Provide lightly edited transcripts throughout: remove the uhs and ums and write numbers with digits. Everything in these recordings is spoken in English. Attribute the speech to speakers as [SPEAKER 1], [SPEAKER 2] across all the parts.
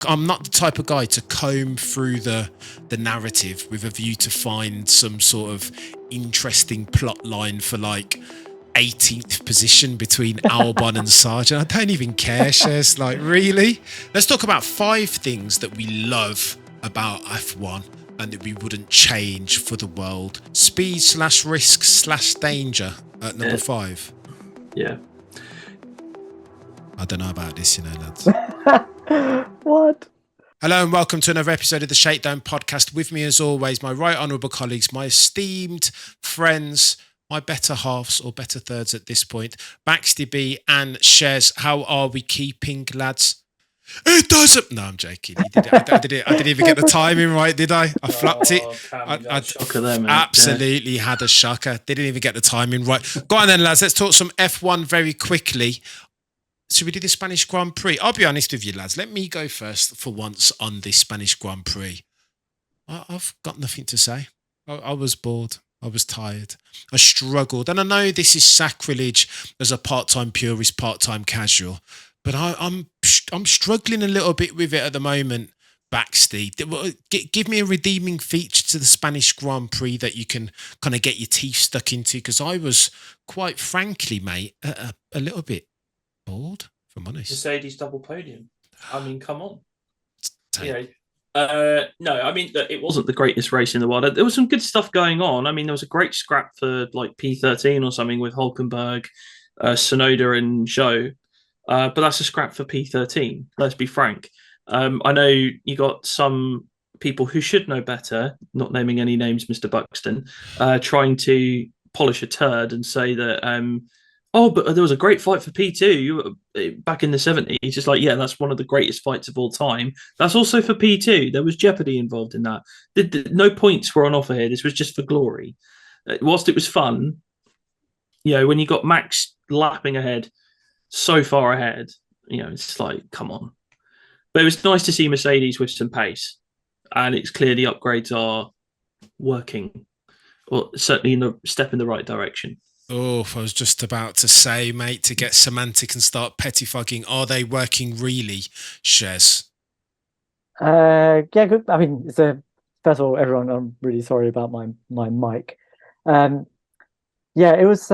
[SPEAKER 1] I'm not the type of guy to comb through the narrative with a view to find some sort of interesting plot line for like 18th position between Albon and Sargent. I don't even care, Shez. Like, really? Let's talk about 5 things that we love about F1 and that we wouldn't change for the world. Speed / risk / danger at number 5.
[SPEAKER 2] Yeah.
[SPEAKER 1] I don't know about this, lads.
[SPEAKER 3] What?
[SPEAKER 1] Hello and welcome to another episode of the Shakedown podcast. With me, as always, my right honourable colleagues, my esteemed friends, my better halves or better thirds at this point, Baxty B and Shez. How are we keeping, lads? It doesn't. No, I'm joking. I didn't even get the timing right, did I? I flubbed it. I
[SPEAKER 2] shocker there, mate.
[SPEAKER 1] Absolutely had a shocker. Didn't even get the timing right. Go on then, lads. Let's talk some F1 very quickly. Should we do the Spanish Grand Prix? I'll be honest with you, lads. Let me go first for once on the Spanish Grand Prix. I've got nothing to say. I was bored. I was tired. I struggled. And I know this is sacrilege as a part-time purist, part-time casual, but I'm struggling a little bit with it at the moment, Baxty. Give me a redeeming feature to the Spanish Grand Prix that you can kind of get your teeth stuck into, because I was, quite frankly, mate, a little bit bored, if I'm honest.
[SPEAKER 2] Mercedes double podium. I mean, come on. No, I mean, it wasn't the greatest race in the world. There was some good stuff going on. I mean, there was a great scrap for like P13 or something with Hulkenberg, Sonoda and Zhou. But that's a scrap for P13, let's be frank. I know you got some people who should know better, not naming any names, Mr. Buxton, trying to polish a turd and say that but there was a great fight for P2 back in the 70s. It's like, yeah, that's one of the greatest fights of all time. That's also for P2. There was jeopardy involved in that. No points were on offer here. This was just for glory. Whilst it was fun, when you got Max lapping ahead, so far ahead, it's like, come on. But it was nice to see Mercedes with some pace. And it's clear the upgrades are working, or certainly in the step in the right direction.
[SPEAKER 1] Oh, I was just about to say, mate, to get semantic and start pettifogging. Are they working really, Shez?
[SPEAKER 3] Yeah, good. I mean, first of all, everyone, I'm really sorry about my mic. Yeah, it's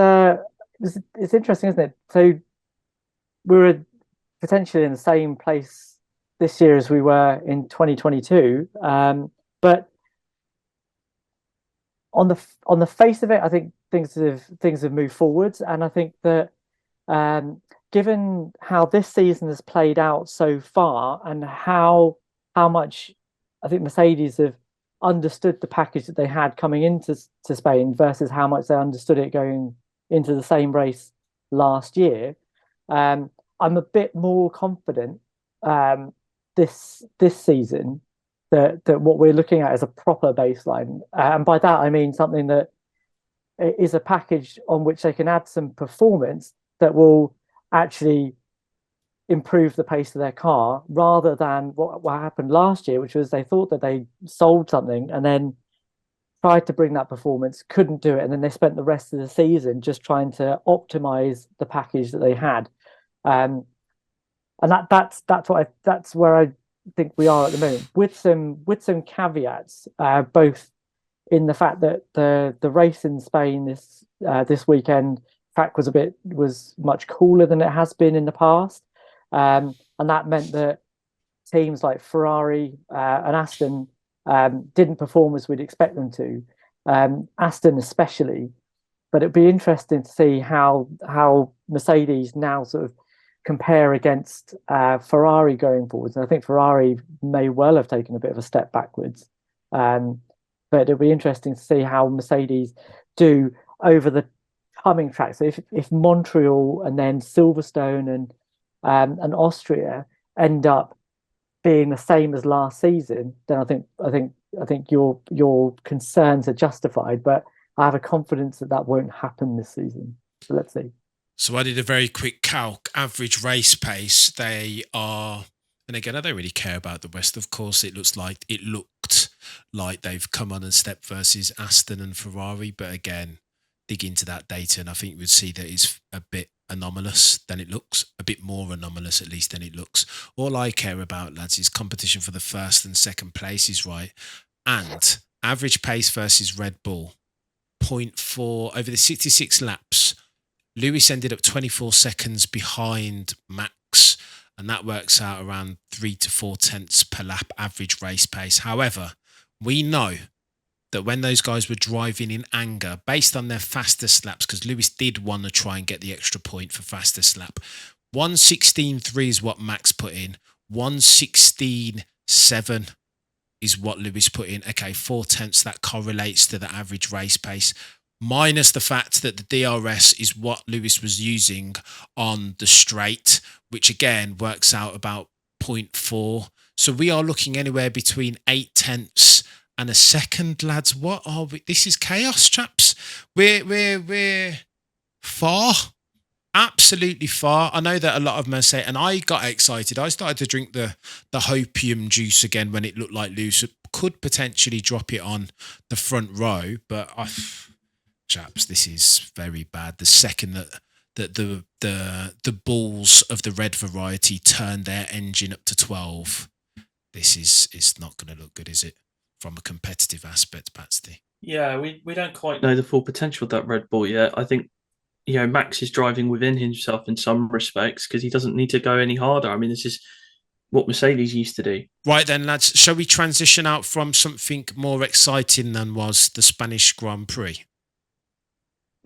[SPEAKER 3] interesting, isn't it? So we were potentially in the same place this year as we were in 2022, but on the face of it, I think things have moved forwards, and I think that given how this season has played out so far, and how much I think Mercedes have understood the package that they had coming into Spain versus how much they understood it going into the same race last year, I'm a bit more confident this season that what we're looking at is a proper baseline, and by that I mean something that is a package on which they can add some performance that will actually improve the pace of their car, rather than what happened last year, which was they thought that they sold something and then tried to bring that performance, couldn't do it, and then they spent the rest of the season just trying to optimize the package that they had. And that's where I think we are at the moment, with some caveats, both in the fact that the race in Spain this weekend track was much cooler than it has been in the past, and that meant that teams like Ferrari and Aston didn't perform as we'd expect them to, Aston especially. But it'd be interesting to see how Mercedes now sort of compare against Ferrari going forwards. And I think Ferrari may well have taken a bit of a step backwards. But it'll be interesting to see how Mercedes do over the coming tracks. So if Montreal and then Silverstone and Austria end up being the same as last season, then I think your concerns are justified. But I have a confidence that won't happen this season. So let's see.
[SPEAKER 1] So I did a very quick calc. Average race pace, they are, and again, I don't really care about the West. Of course, it looked like they've come on and stepped versus Aston and Ferrari. But again, dig into that data, and I think we'd see that it's a bit anomalous than it looks, a bit more anomalous at least than it looks. All I care about, lads, is competition for the first and second places, right? And average pace versus Red Bull, zero 0.4 over the 66 laps. Lewis ended up 24 seconds behind Max, and that works out around 3 to 4 tenths per lap average race pace. However, we know that when those guys were driving in anger, based on their fastest laps, because Lewis did want to try and get the extra point for fastest lap, 1:16.3 is what Max put in, 1:16.7 is what Lewis put in. Okay, 4 tenths, that correlates to the average race pace, minus the fact that the DRS is what Lewis was using on the straight, which again works out about 0.4. So we are looking anywhere between 8 tenths and a second, lads. What are we? This is chaos, chaps. We're far, absolutely far. I know that a lot of men say, and I got excited. I started to drink the hopium juice again when it looked like Lewis could potentially drop it on the front row, but chaps, this is very bad. The second that the balls of the red variety turn their engine up to 12, this is not going to look good, is it? From a competitive aspect, Baxty.
[SPEAKER 2] Yeah, we don't quite know the full potential of that Red Bull yet. I think, Max is driving within himself in some respects because he doesn't need to go any harder. I mean, this is what Mercedes used to do.
[SPEAKER 1] Right then, lads, shall we transition out from something more exciting than was the Spanish Grand Prix?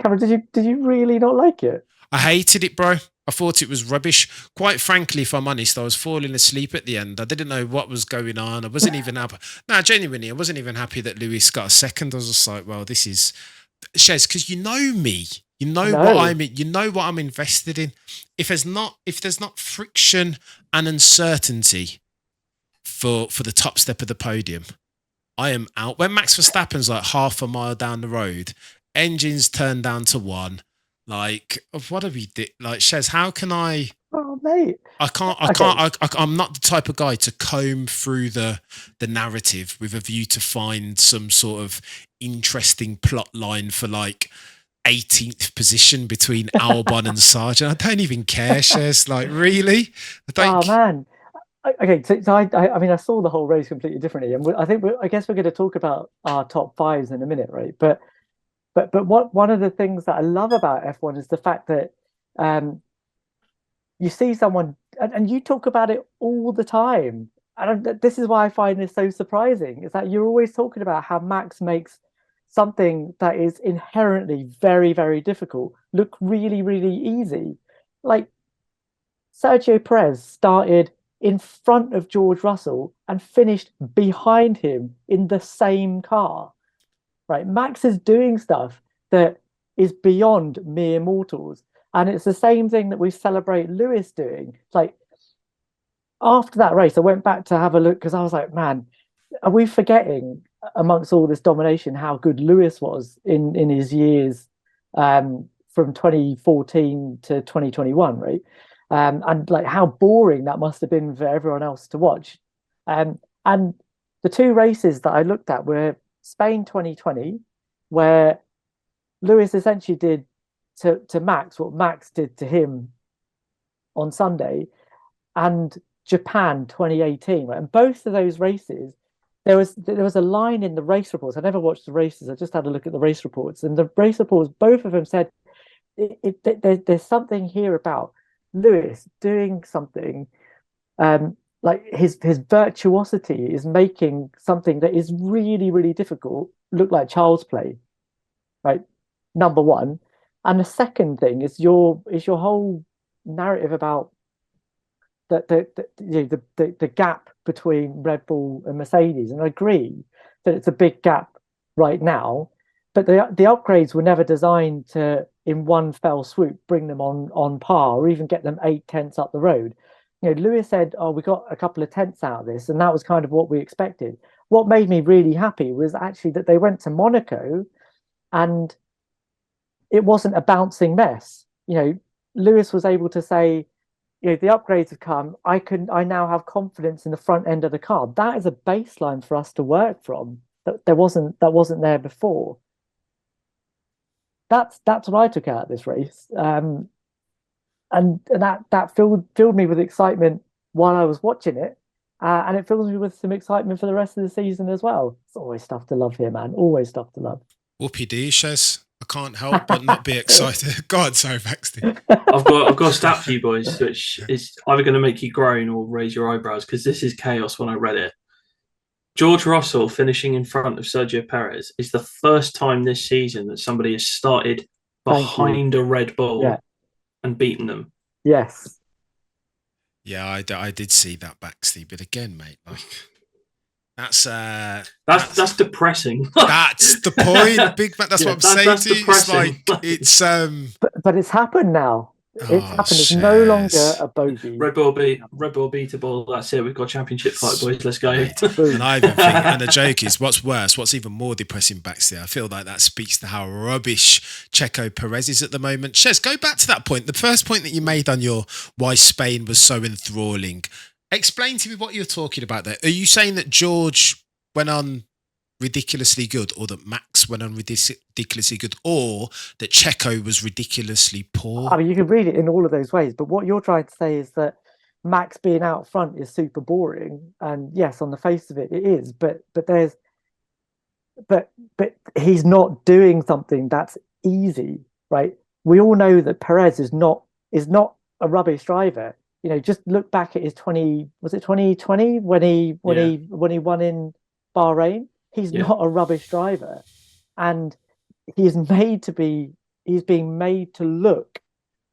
[SPEAKER 3] Cameron, did you really not like it?
[SPEAKER 1] I hated it, bro. I thought it was rubbish. Quite frankly, if I'm honest, I was falling asleep at the end. I didn't know what was going on. I wasn't even happy. No, genuinely, I wasn't even happy that Lewis got a second. I was just like, well, this is Shez, because you know me. You know what I'm invested in. If there's not friction and uncertainty for the top step of the podium, I am out. When Max Verstappen's like half a mile down the road, engines turned down to 1. Like, what have we did? Like, Shez, how can I?
[SPEAKER 3] Oh, mate,
[SPEAKER 1] I'm not the type of guy to comb through the narrative with a view to find some sort of interesting plot line for like 18th position between Albon and Sargent. I don't even care, Shez. Like, really?
[SPEAKER 3] Oh man. Okay, so I mean, I saw the whole race completely differently, and I guess we're going to talk about our top fives in a minute, right? But one of the things that I love about F1 is the fact that you see someone, and you talk about it all the time. And this is why I find this so surprising, is that you're always talking about how Max makes something that is inherently very, very difficult look really, really easy. Like, Sergio Perez started in front of George Russell and finished behind him in the same car. Right, Max is doing stuff that is beyond mere mortals, and it's the same thing that we celebrate Lewis doing. Like, after that race, I went back to have a look because I was like, man, are we forgetting amongst all this domination how good Lewis was in his years from 2014 to 2021, right? And like how boring that must have been for everyone else to watch. And the two races that I looked at were Spain 2020, where Lewis essentially did to Max what Max did to him on Sunday, and Japan 2018. Right? And both of those races, there was a line in the race reports. I never watched the races. I just had a look at the race reports, and the race reports, both of them said there's something here about Lewis doing something. Like his virtuosity is making something that is really, really difficult look like child's play, right? Number one. And the second thing is your whole narrative about the gap between Red Bull and Mercedes. And I agree that it's a big gap right now, but the upgrades were never designed to, in one fell swoop, bring them on par or even get them 8 tenths up the road. Lewis said, "Oh, we got a couple of tenths out of this," and that was kind of what we expected. What made me really happy was actually that they went to Monaco, and it wasn't a bouncing mess. Lewis was able to say, the upgrades have come. I now have confidence in the front end of the car. That is a baseline for us to work from. That wasn't there before. That's what I took out of this race. that filled me with excitement while I was watching it, and it fills me with some excitement for the rest of the season as well. It's always stuff to love here, man. Always stuff to love.
[SPEAKER 1] Whoopie doo, Shez. I can't help but not be excited. God, sorry, Baxty.
[SPEAKER 2] I've got a stat for you boys, which is either going to make you groan or raise your eyebrows, because this is chaos when I read it. George Russell finishing in front of Sergio Perez is the first time this season that somebody has started behind a Red Bull and beaten them.
[SPEAKER 3] Yes.
[SPEAKER 1] Yeah, I did see that, Baxty, but again, mate, like that's
[SPEAKER 2] depressing.
[SPEAKER 1] That's the point, Big Mac. That's what I'm saying to you.
[SPEAKER 2] Depressing.
[SPEAKER 1] It's
[SPEAKER 3] but it's happened now. It's happened. It's no longer a bogey.
[SPEAKER 2] Red Bull beatable. That's it. We've got a championship fight, boys. Let's go.
[SPEAKER 1] And I even think, and the joke is, what's worse, what's even more depressing, Baxter, I feel like that speaks to how rubbish Checo Perez is at the moment. Shez, go back to that point. The first point that you made on your why Spain was so enthralling. Explain to me what you're talking about there. Are you saying that George went on ridiculously good, or that Max went on ridiculously good, or that Checo was ridiculously poor?
[SPEAKER 3] I mean, you can read it in all of those ways, but what you're trying to say is that Max being out front is super boring, and yes, on the face of it, it is. But he's not doing something that's easy, right? We all know that Perez is not a rubbish driver. You know, just look back at his 2020 when he won in Bahrain. He's not a rubbish driver, and he's being made to look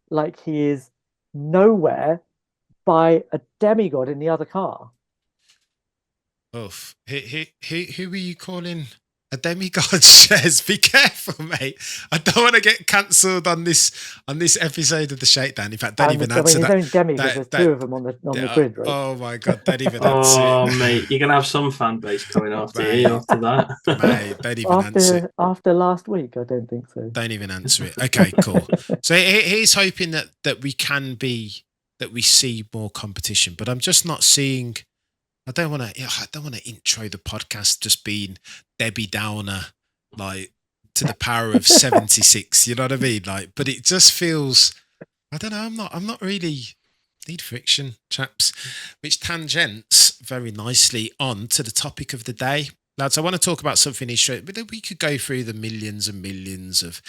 [SPEAKER 3] like he is nowhere by a demigod in the other car.
[SPEAKER 1] Oof. Who were you calling a demigod, Shez? Be careful, mate. I don't want to get cancelled on this episode of the Shakedown. In fact, don't even answer that.
[SPEAKER 3] His own demigod. There's two of them on the grid, right?
[SPEAKER 1] Oh my God, don't even answer.
[SPEAKER 2] Oh, mate, you're gonna have some fan base coming after you after that.
[SPEAKER 1] Mate, don't even answer it.
[SPEAKER 3] After last week, I don't think so.
[SPEAKER 1] Don't even answer it. Okay, cool. So he's hoping that we see more competition, but I'm just not seeing. I don't want to intro the podcast just being Debbie Downer, like to the power of 76. You know what I mean? Like, but it just feels. I don't know. I'm not really need friction, chaps, which tangents very nicely on to the topic of the day. Lads, I want to talk about something interesting, but we could go through the millions and millions of,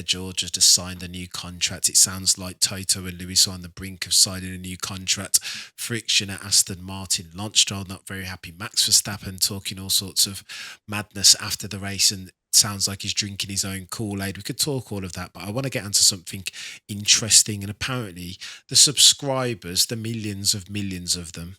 [SPEAKER 1] George has just signed a new contract. It sounds like Toto and Lewis are on the brink of signing a new contract. Friction at Aston Martin. Lance Stroll not very happy. Max Verstappen talking all sorts of madness after the race, and sounds like he's drinking his own Kool-Aid. We could talk all of that, but I want to get onto something interesting. And apparently the subscribers, the millions of them,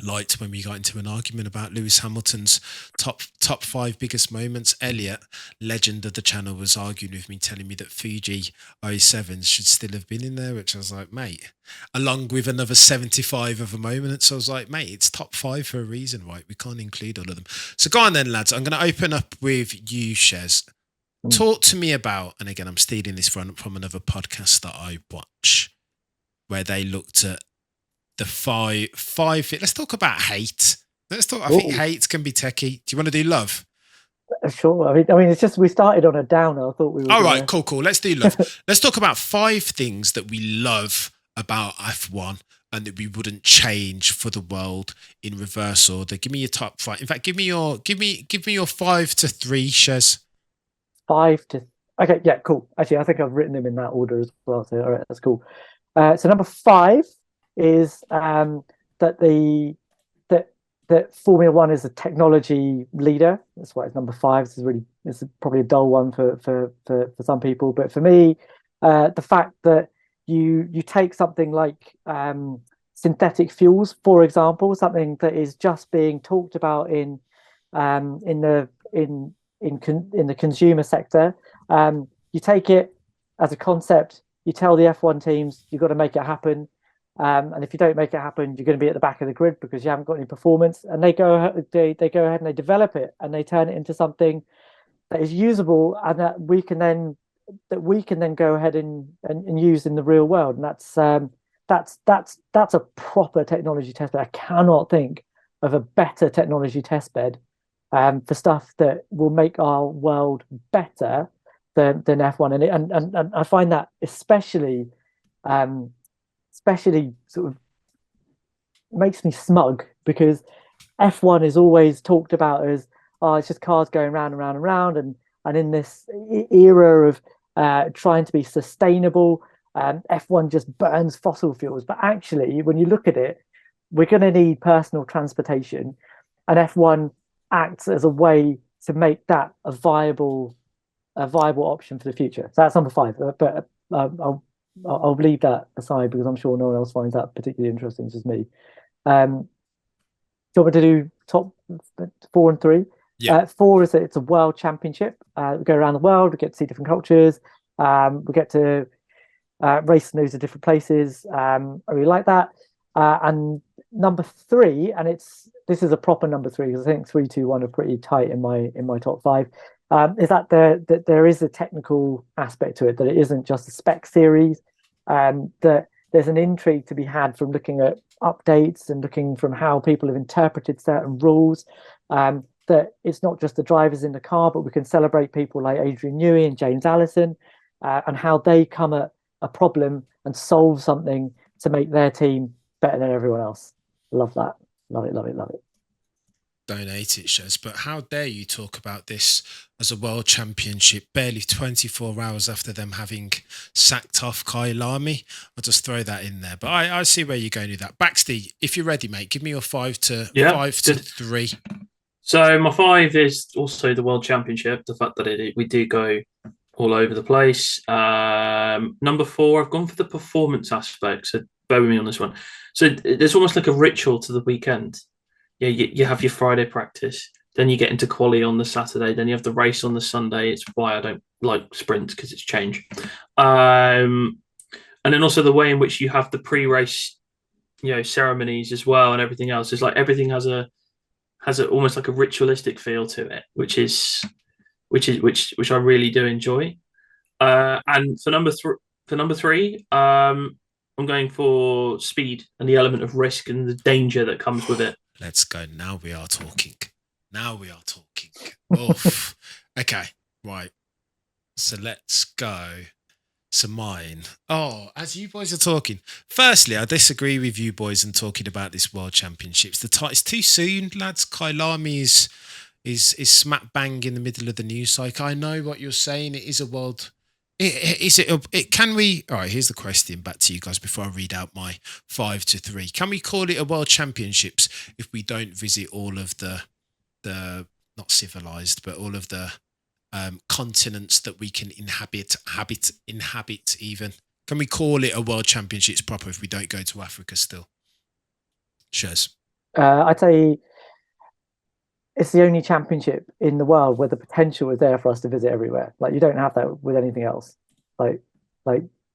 [SPEAKER 1] liked when we got into an argument about Lewis Hamilton's top 5 biggest moments. Elliot, legend of the channel, was arguing with me, telling me that Fuji 07 should still have been in there, which I was like, mate, along with another 75 of a moment. So I was like, mate, it's top 5 for a reason, right? We can't include all of them. So go on then, lads. I'm going to open up with you, Shez. Talk to me about, and again, I'm stealing this from another podcast that I watch, where they looked at the five. Let's talk about hate. I think hate can be techie. Do you want to do love?
[SPEAKER 3] Sure. I mean, it's just we started on a downer. I thought we were.
[SPEAKER 1] All right, cool. Let's do love. Let's talk about 5 things that we love about F1 and that we wouldn't change for the world in reverse order. Give me your top 5. In fact, give me your 5 to 3, Shez.
[SPEAKER 3] 5 to. Okay, yeah, cool. Actually, I think I've written them in that order as well. So, all right, that's cool. So number 5 is that Formula One is a technology leader. That's why it's number 5. It's probably a dull one for some people, but for me, the fact that you take something like synthetic fuels, for example, something that is just being talked about in the consumer sector, you take it as a concept. You tell the F1 teams you've got to make it happen. And if you don't make it happen, you're going to be at the back of the grid because you haven't got any performance. And they go ahead and they develop it and they turn it into something that is usable and that we can then go ahead and use in the real world. And that's a proper technology test bed. I cannot think of a better technology test bed for stuff that will make our world better than F1. And I find that especially especially sort of makes me smug because F1 is always talked about as, oh, it's just cars going round and round and round, and in this era of trying to be sustainable, F1 just burns fossil fuels. But actually, when you look at it, we're going to need personal transportation, and F1 acts as a way to make that a viable option for the future. So that's number 5. But I'll leave that aside because I'm sure no one else finds that particularly interesting, just me. Do you want me to do top 4 and 3?
[SPEAKER 1] Yeah.
[SPEAKER 3] 4 is that it's a world championship. We go around the world, we get to see different cultures, we get to race in those different places. I really like that. And number 3, and this is a proper number 3 because I think 3, 2, 1 are pretty tight in my top 5. Is that there is a technical aspect to it, that it isn't just a spec series, that there's an intrigue to be had from looking at updates and looking from how people have interpreted certain rules, that it's not just the drivers in the car, but we can celebrate people like Adrian Newey and James Allison, and how they come at a problem and solve something to make their team better than everyone else. Love that. Love it, love it, love it.
[SPEAKER 1] Don't hate it, Shez, but how dare you talk about this as a world championship barely 24 hours after them having sacked off Kyle Lamy? I'll just throw that in there. But I see where you're going with that. Baxty, if you're ready, mate, give me your 5 to 3.
[SPEAKER 2] So my 5 is also the world championship. The fact that we do go all over the place. Number 4, I've gone for the performance aspect. So bear with me on this one. So there's almost like a ritual to the weekend. Yeah, you have your Friday practice, then you get into quali on the Saturday, then you have the race on the Sunday. It's why I don't like sprints, because it's change. And then also the way in which you have the pre-race, ceremonies as well, and everything else. It's like everything has a almost like a ritualistic feel to it, which I really do enjoy. And for number 3, I'm going for speed and the element of risk and the danger that comes with it.
[SPEAKER 1] Let's go. Now we are talking. Oof. Okay, right. So let's go. So mine. Oh, as you boys are talking. Firstly, I disagree with you boys and talking about this World Championships. It's too soon, lads. Kyle Lamy is smack bang in the middle of the news cycle. I know what you're saying. It is a world. Can we? All right. Here's the question. Back to you guys before I read out my 5 to 3. Can we call it a World Championships if we don't visit all of the not civilized, but all of the continents that we can inhabit even? Can we call it a World Championships proper if we don't go to Africa still? Shez.
[SPEAKER 3] I'd say it's the only championship in the world where the potential is there for us to visit everywhere. Like, you don't have that with anything else. Like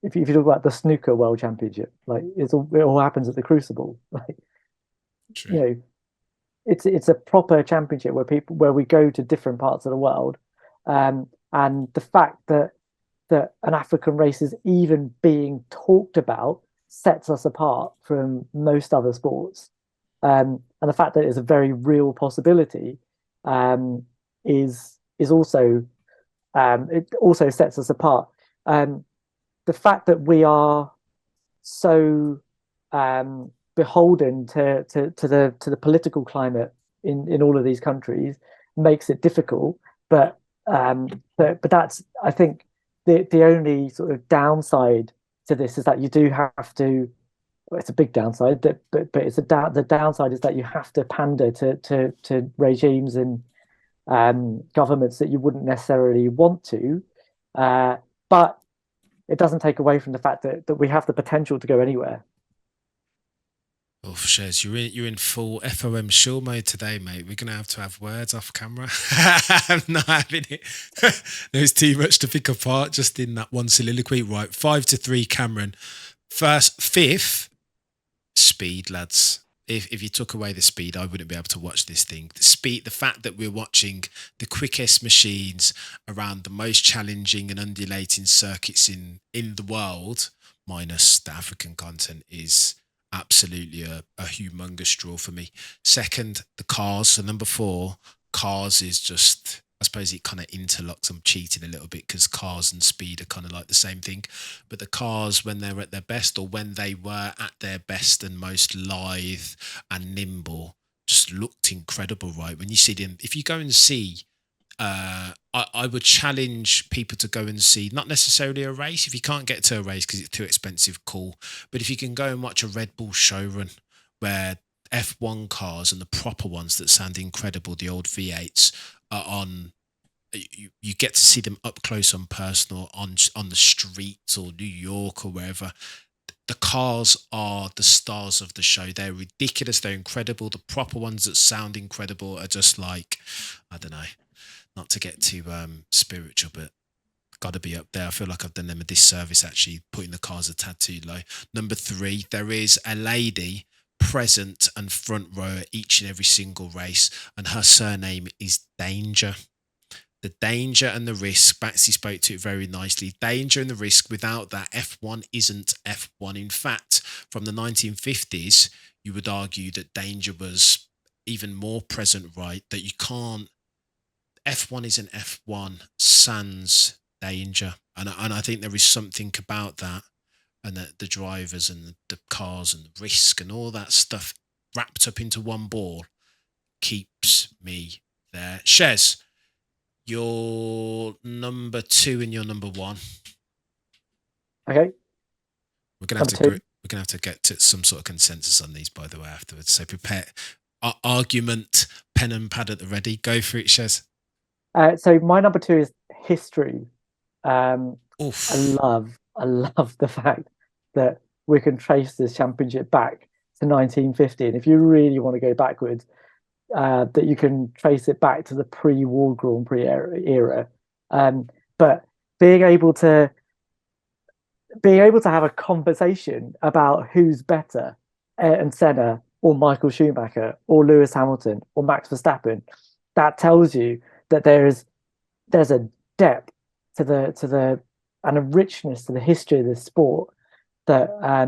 [SPEAKER 3] if you talk about the snooker World Championship, like it all happens at the Crucible. Like,
[SPEAKER 1] true.
[SPEAKER 3] It's a proper championship where we go to different parts of the world, and the fact that an African race is even being talked about sets us apart from most other sports. And the fact that it's a very real possibility is also it also sets us apart. The fact that we are so beholden to the political climate in all of these countries makes it difficult. But that's, I think, the only sort of downside to this is that you do have to. Well, it's a big downside, but the downside is that you have to pander to regimes and governments that you wouldn't necessarily want to, but it doesn't take away from the fact that we have the potential to go anywhere.
[SPEAKER 1] Oh, Shez, you're in full FOM shill mode today, mate. We're gonna have to have words off camera. I'm not having it. There's too much to pick apart just in that one soliloquy. Right, 5 to 3, Cameron. 5th. Speed, lads. If you took away the speed, I wouldn't be able to watch this thing. The speed, the fact that we're watching the quickest machines around the most challenging and undulating circuits in the world, minus the African content, is absolutely a humongous draw for me. Second, the cars. So number 4, cars is just I suppose it kind of interlocks. I'm cheating a little bit because cars and speed are kind of like the same thing. But the cars, when they're at their best, or when they were at their best and most lithe and nimble, just looked incredible, right? When you see them, if you go and see, I would challenge people to go and see, not necessarily a race. If you can't get to a race because it's too expensive, cool. But if you can go and watch a Red Bull show run where F1 cars and the proper ones that sound incredible, the old V8s, are on, you get to see them up close and personal on the streets or New York or wherever. The cars are the stars of the show. They're ridiculous. They're incredible. The proper ones that sound incredible are just like, I don't know, not to get too spiritual, but got to be up there. I feel like I've done them a disservice actually putting the cars a tad too low. Number 3, there is a lady present and front row at each and every single race, and her surname is Danger. The danger and the risk, Baxty spoke to it very nicely. Danger and the risk, without that, F1 isn't F1. In fact, from the 1950s, you would argue that danger was even more present, right? That you can't, F1 isn't F1 sans danger. And I think there is something about that, and that the drivers and the cars and the risk and all that stuff wrapped up into one ball keeps me there. Shez, your number 2 and your number 1.
[SPEAKER 3] Okay.
[SPEAKER 1] We're gonna have to get to some sort of consensus on these, by the way, afterwards. So prepare argument, pen and pad at the ready. Go for it, Shez.
[SPEAKER 3] So my number 2 is history.
[SPEAKER 1] Oof.
[SPEAKER 3] I love the fact that we can trace this championship back to 1950. And if you really want to go backwards, that you can trace it back to the pre-World Grand Prix era. But being able to have a conversation about who's better, Ayrton Senna or Michael Schumacher or Lewis Hamilton or Max Verstappen, that tells you that there's a depth to the and a richness to the history of this sport that I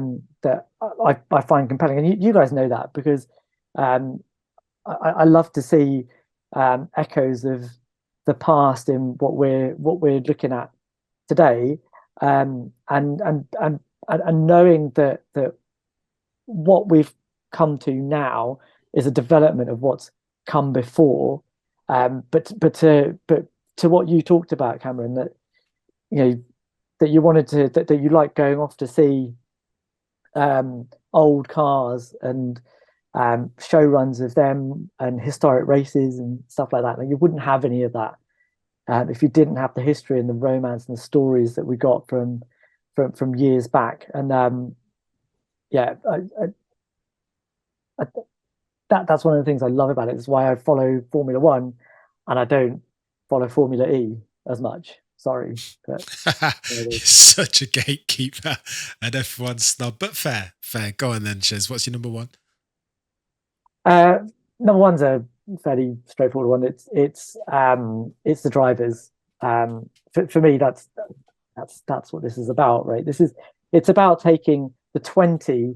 [SPEAKER 3] find compelling. And you guys know that, because I love to see echoes of the past in what we're looking at today, and knowing that what we've come to now is a development of what's come before. But to what you talked about, Cameron, that that you wanted to that you like going off to see old cars and show runs of them and historic races and stuff like that. Like, you wouldn't have any of that if you didn't have the history and the romance and the stories that we got from years back. And that's one of the things I love about it. It's why I follow Formula One and I don't follow Formula E as much. Sorry, but
[SPEAKER 1] you're such a gatekeeper and F1 snub, but fair. Go on then, Shez. What's your number 1?
[SPEAKER 3] Number 1's a fairly straightforward one. It's the drivers. For me, that's what this is about, right? It's about taking the 20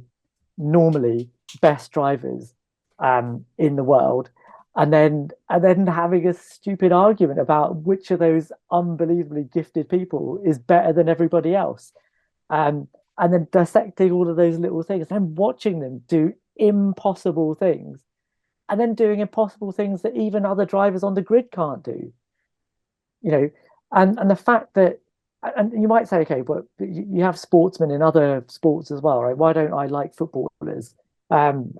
[SPEAKER 3] normally best drivers in the world, and then having a stupid argument about which of those unbelievably gifted people is better than everybody else, and then dissecting all of those little things and watching them do impossible things, and then doing impossible things that even other drivers on the grid can't do. And the fact that, and you might say, okay, but you have sportsmen in other sports as well, right? Why don't I like footballers?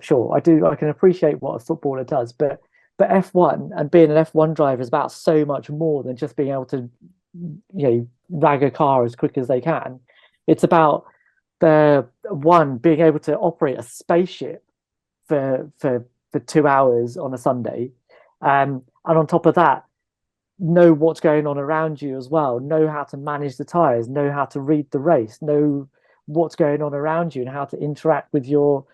[SPEAKER 3] Sure, I do. I can appreciate what a footballer does, but F1 and being an F1 driver is about so much more than just being able to, rag a car as quick as they can. It's about being able to operate a spaceship for 2 hours on a Sunday, and on top of that, know what's going on around you as well, know how to manage the tires, know how to read the race, know what's going on around you and how to interact with your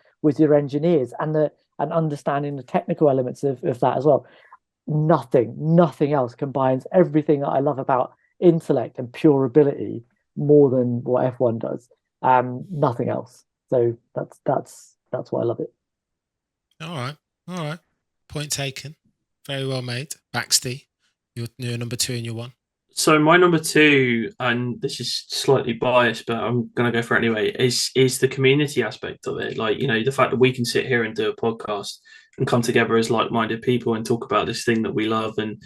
[SPEAKER 3] engineers, and understanding the technical elements of that as well. Nothing else combines everything that I love about intellect and pure ability more than what F1 does. Nothing else. So that's why I love it.
[SPEAKER 1] All right. Point taken. Very well made. Baxty, Your number 2 and your 1.
[SPEAKER 2] So my number 2, and this is slightly biased, but I'm going to go for it anyway, is the community aspect of it. Like, the fact that we can sit here and do a podcast and come together as like-minded people and talk about this thing that we love. And,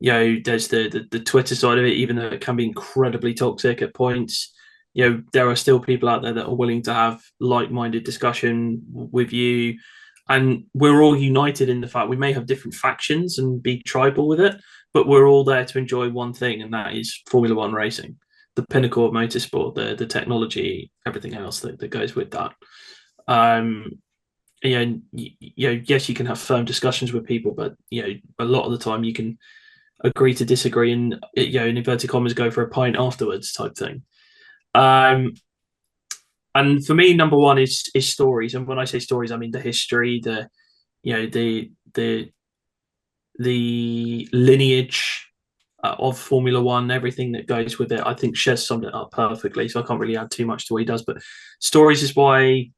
[SPEAKER 2] there's the Twitter side of it, even though it can be incredibly toxic at points. There are still people out there that are willing to have like-minded discussion with you. And we're all united in the fact we may have different factions and be tribal with it, but we're all there to enjoy one thing, and that is Formula One racing, the pinnacle of motorsport, the technology, everything else that goes with that. Yes, you can have firm discussions with people, but a lot of the time you can agree to disagree and in inverted commas go for a pint afterwards type thing. And for me, number 1 is stories, and when I say stories, I mean the history, the lineage of Formula One, everything that goes with it. I think Shez summed it up perfectly, so I can't really add too much to what he does. But stories is why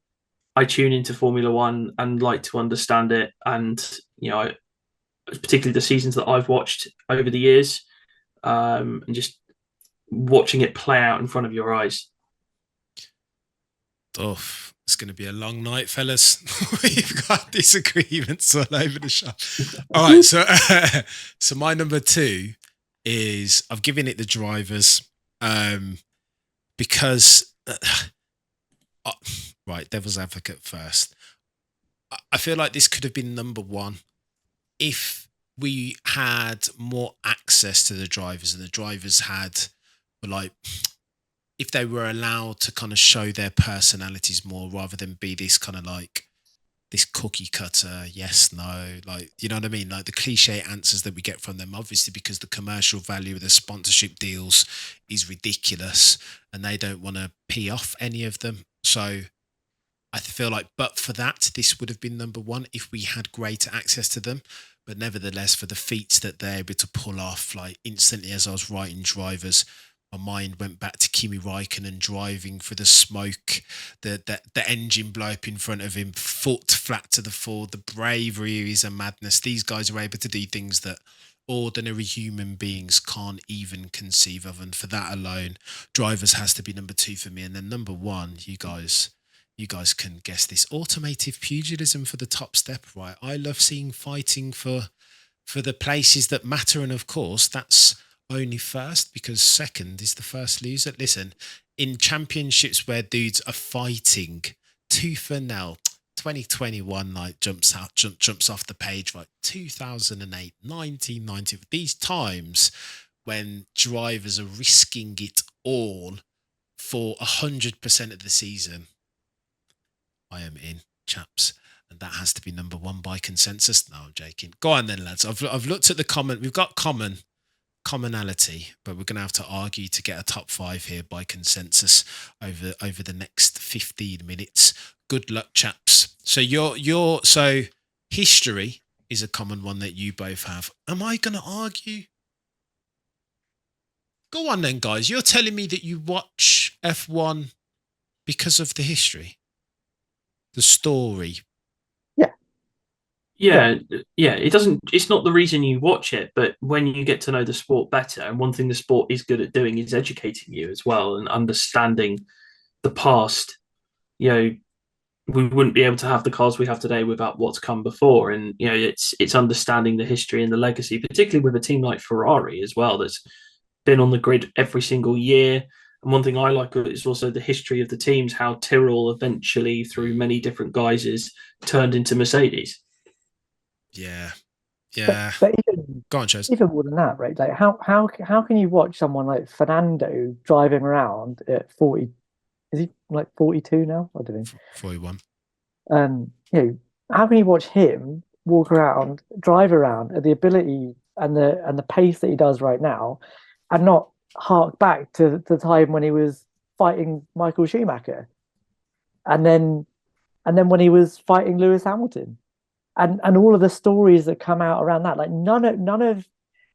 [SPEAKER 2] I tune into Formula One and like to understand it, and particularly the seasons that I've watched over the years, and just watching it play out in front of your eyes.
[SPEAKER 1] Oh, it's going to be a long night, fellas. We've got disagreements all over the shop. All right, so my number 2 is I've given it the drivers, because right, devil's advocate first. I feel like this could have been number 1 if we had more access to the drivers, and the drivers were like, if they were allowed to kind of show their personalities more, rather than be this kind of like this cookie cutter, yes, no, like, you know what I mean? Like the cliche answers that we get from them, obviously, because the commercial value of the sponsorship deals is ridiculous and they don't want to pee off any of them. So I feel like, but for that, this would have been number 1 if we had greater access to them. But nevertheless, for the feats that they're able to pull off, like instantly as I was writing drivers, my mind went back to Kimi Räikkönen driving through the smoke, the engine blow up in front of him, foot flat to the floor. The bravery is a madness. These guys are able to do things that ordinary human beings can't even conceive of. And for that alone, drivers has to be number 2 for me. And then number 1, you guys can guess this: automotive pugilism for the top step, right? I love seeing fighting for the places that matter. And of course, that's only first because second is the first loser. Listen, in championships where dudes are fighting tooth and nail, 2021 like jumps off the page, right? 2008, 1990, these times when drivers are risking it all for 100% of the season, I am in, chaps. And that has to be number 1 by consensus. No, I'm joking. Go on then, lads. I've looked at the comment. We've got commonality, but we're going to have to argue to get a top 5 here by consensus over the next 15 minutes. Good luck, chaps. So so history is a common one that you both have. Am I going to argue? Go on then, guys. You're telling me that you watch F1 because of the history, the story.
[SPEAKER 2] Yeah, it's not the reason you watch it, but when you get to know the sport better, and one thing the sport is good at doing is educating you as well and understanding the past. We wouldn't be able to have the cars we have today without what's come before. And it's understanding the history and the legacy, particularly with a team like Ferrari as well, that's been on the grid every single year. And one thing I like is also the history of the teams, how Tyrrell eventually, through many different guises, turned into Mercedes.
[SPEAKER 1] Yeah.
[SPEAKER 3] But even,
[SPEAKER 1] go on, Shez.
[SPEAKER 3] Even more than that, right? Like how can you watch someone like Fernando driving around at 40? Is he like 42 now? I don't know.
[SPEAKER 1] 41.
[SPEAKER 3] How can you watch him walk around, drive around at the ability and the pace that he does right now, and not hark back to the time when he was fighting Michael Schumacher, and then when he was fighting Lewis Hamilton? And all of the stories that come out around that, like none of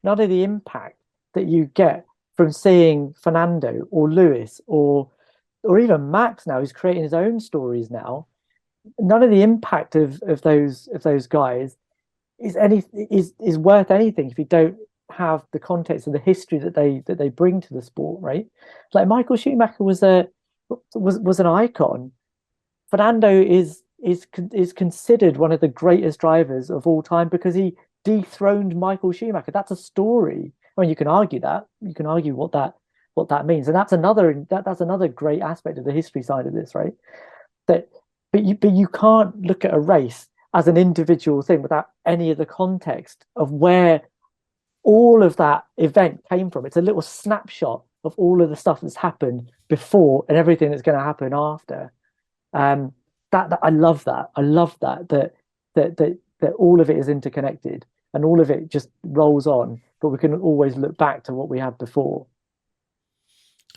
[SPEAKER 3] the impact that you get from seeing Fernando or Lewis or even Max now, who's creating his own stories now. None of the impact of those guys is worth anything if you don't have the context of the history that they bring to the sport, right? Like Michael Schumacher was an icon. Fernando is considered one of the greatest drivers of all time because he dethroned Michael Schumacher. That's a story. I mean, you can argue that. You can argue what that means, and that's another great aspect of the history side of this, right? But you can't look at a race as an individual thing without any of the context of where all of that event came from. It's a little snapshot of all of the stuff that's happened before and everything that's going to happen after. That I love that. I love that all of it is interconnected and all of it just rolls on, but we can always look back to what we had before.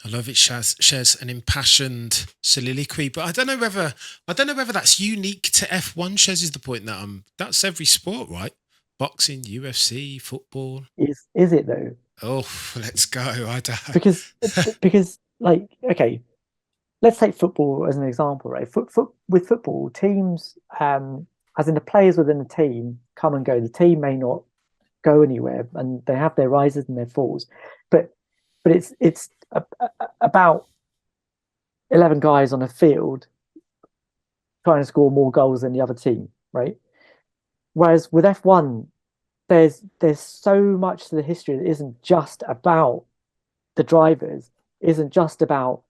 [SPEAKER 1] I love it, Shez, an impassioned soliloquy, but I don't know whether that's unique to F1. Shez is the point that that's every sport, right? Boxing, UFC, football.
[SPEAKER 3] Is it though?
[SPEAKER 1] Oh, let's go. I don't
[SPEAKER 3] because like, okay, let's take football as an example, right? With football, teams, as in the players within the team, come and go. The team may not go anywhere, and they have their rises and their falls, but it's about 11 guys on a field trying to score more goals than the other team, right? Whereas with F1, there's so much to the history that isn't just about the drivers, isn't just about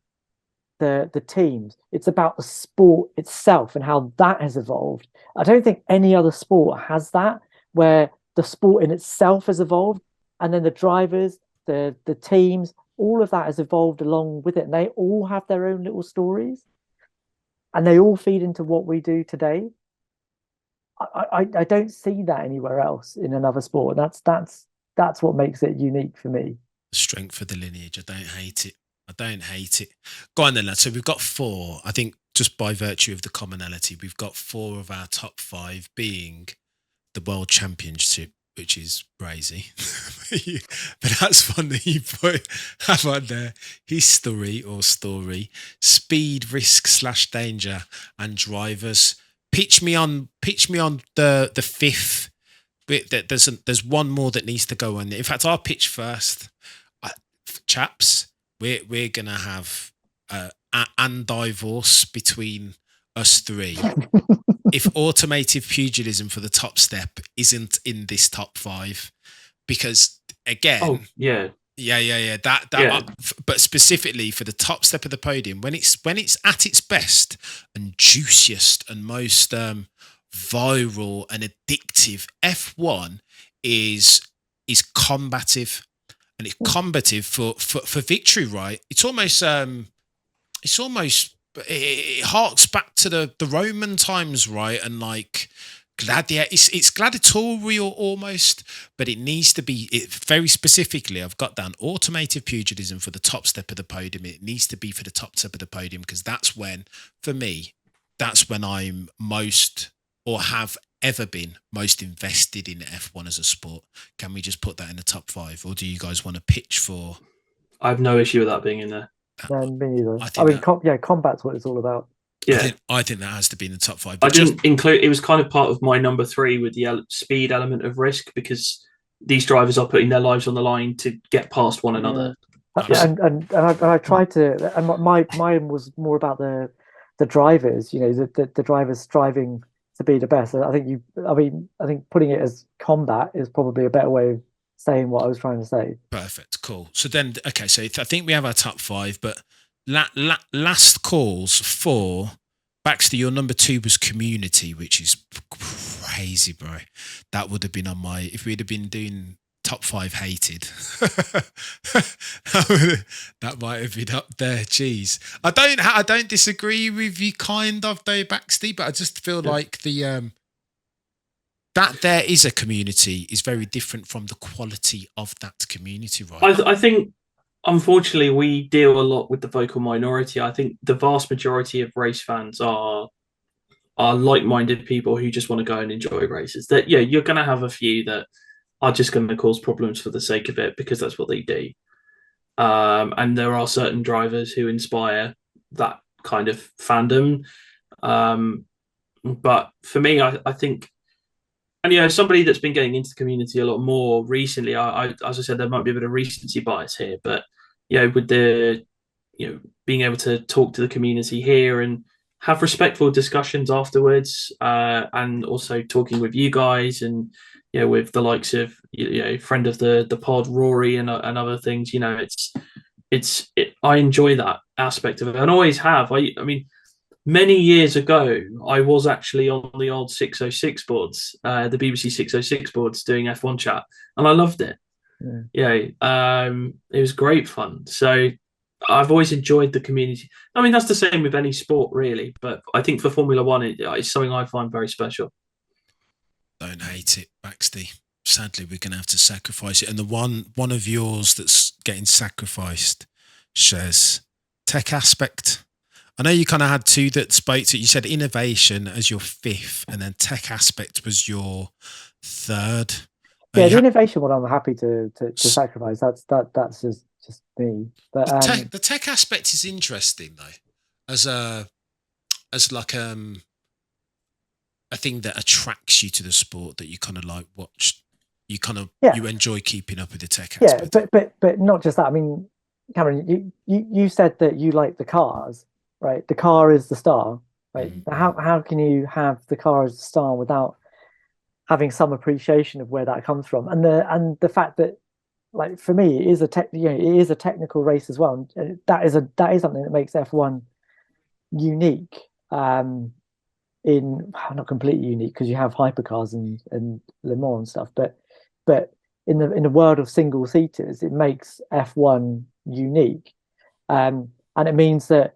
[SPEAKER 3] the teams. It's about the sport itself and how that has evolved. I don't think any other sport has that, where the sport in itself has evolved, and then the drivers, the teams, all of that has evolved along with it, and they all have their own little stories, and they all feed into what we do today. I don't see that anywhere else in another sport. That's what makes it unique for me.
[SPEAKER 1] Strength of the lineage. I don't hate it. Go on then, lads. So we've got 4. I think just by virtue of the commonality, we've got 4 of our top 5 being the World Championship, which is crazy. But that's fun that you have on there. History or story, speed, risk / danger, and drivers. Pitch me on the 5th bit. That there's one more that needs to go on. In fact, I'll pitch first. Chaps, we're gonna have an divorce between us 3. If automated pugilism for the top step isn't in this top 5, because again, yeah. But specifically for the top step of the podium, when it's at its best and juiciest and most viral and addictive, F1 is combative, and it's combative for victory, right? It's almost it harks back to the Roman times, right? And like it's gladiatorial almost, but it needs to be very specifically. I've got down automated pugilism for the top step of the podium. It needs to be for the top step of the podium, because that's when I'm most, or have ever been most, invested in F1 as a sport. Can we just put that in the top 5, or do you guys want to pitch for?
[SPEAKER 2] I have no issue with that being in there.
[SPEAKER 3] No, me neither. Combat's what it's all about.
[SPEAKER 2] Yeah,
[SPEAKER 1] I think that has to be in the top 5.
[SPEAKER 2] I didn't include. It was kind of part of my number 3 with the speed element of risk, because these drivers are putting their lives on the line to get past one another.
[SPEAKER 3] And I tried to. And mine was more about the drivers. You know, the drivers striving to be the best. I think putting it as combat is probably a better way of saying what I was trying to say.
[SPEAKER 1] Perfect, cool. So then, okay, so I think we have our top 5, but last calls for Baxter. Your number 2 was community, which is crazy, bro. That would have been on my, if we'd have been doing top 5 hated, that might have been up there. Jeez, I don't disagree with you, kind of, though, Baxty, but I just feel like the that there is a community is very different from the quality of that community, right?
[SPEAKER 2] I think, unfortunately, we deal a lot with the vocal minority. I think the vast majority of race fans are like-minded people who just want to go and enjoy races. That, yeah, you're going to have a few that are just going to cause problems for the sake of it, because that's what they do. And there are certain drivers who inspire that kind of fandom. But for me, I think And somebody that's been getting into the community a lot more recently. I as I said, there might be a bit of recency bias here, but with the being able to talk to the community here and have respectful discussions afterwards, and also talking with you guys and with the likes of friend of the pod Rory and other things. I enjoy that aspect of it and always have. I mean, many years ago, I was actually on the old 606 boards, the BBC 606 boards, doing F1 chat, and I loved it. It was great fun. So I've always enjoyed the community. I mean, that's the same with any sport, really. But I think for Formula One, it's something I find very special.
[SPEAKER 1] Don't hate it, Baxty. Sadly, we're going to have to sacrifice it. And the one of yours that's getting sacrificed, Shez, tech aspect. I know you kind of had two that spoke to. You said innovation as your fifth, and then tech aspect was your third.
[SPEAKER 3] Yeah, the innovation one I'm happy to sacrifice. That's just me. But
[SPEAKER 1] the tech aspect is interesting though, as like a thing that attracts you to the sport that you kind of like watch. You kind of you enjoy keeping up with the tech aspect.
[SPEAKER 3] Yeah, but not just that. I mean, Cameron, you said that you like the cars, right? The car is the star, right? Mm-hmm. How can you have the car as the star without having some appreciation of where that comes from, and the fact that, like, for me, it is a technical race as well, and that is something that makes F1 unique. In not completely unique because you have hypercars and Le Mans and stuff, but in the world of single seaters, it makes F1 unique, and it means that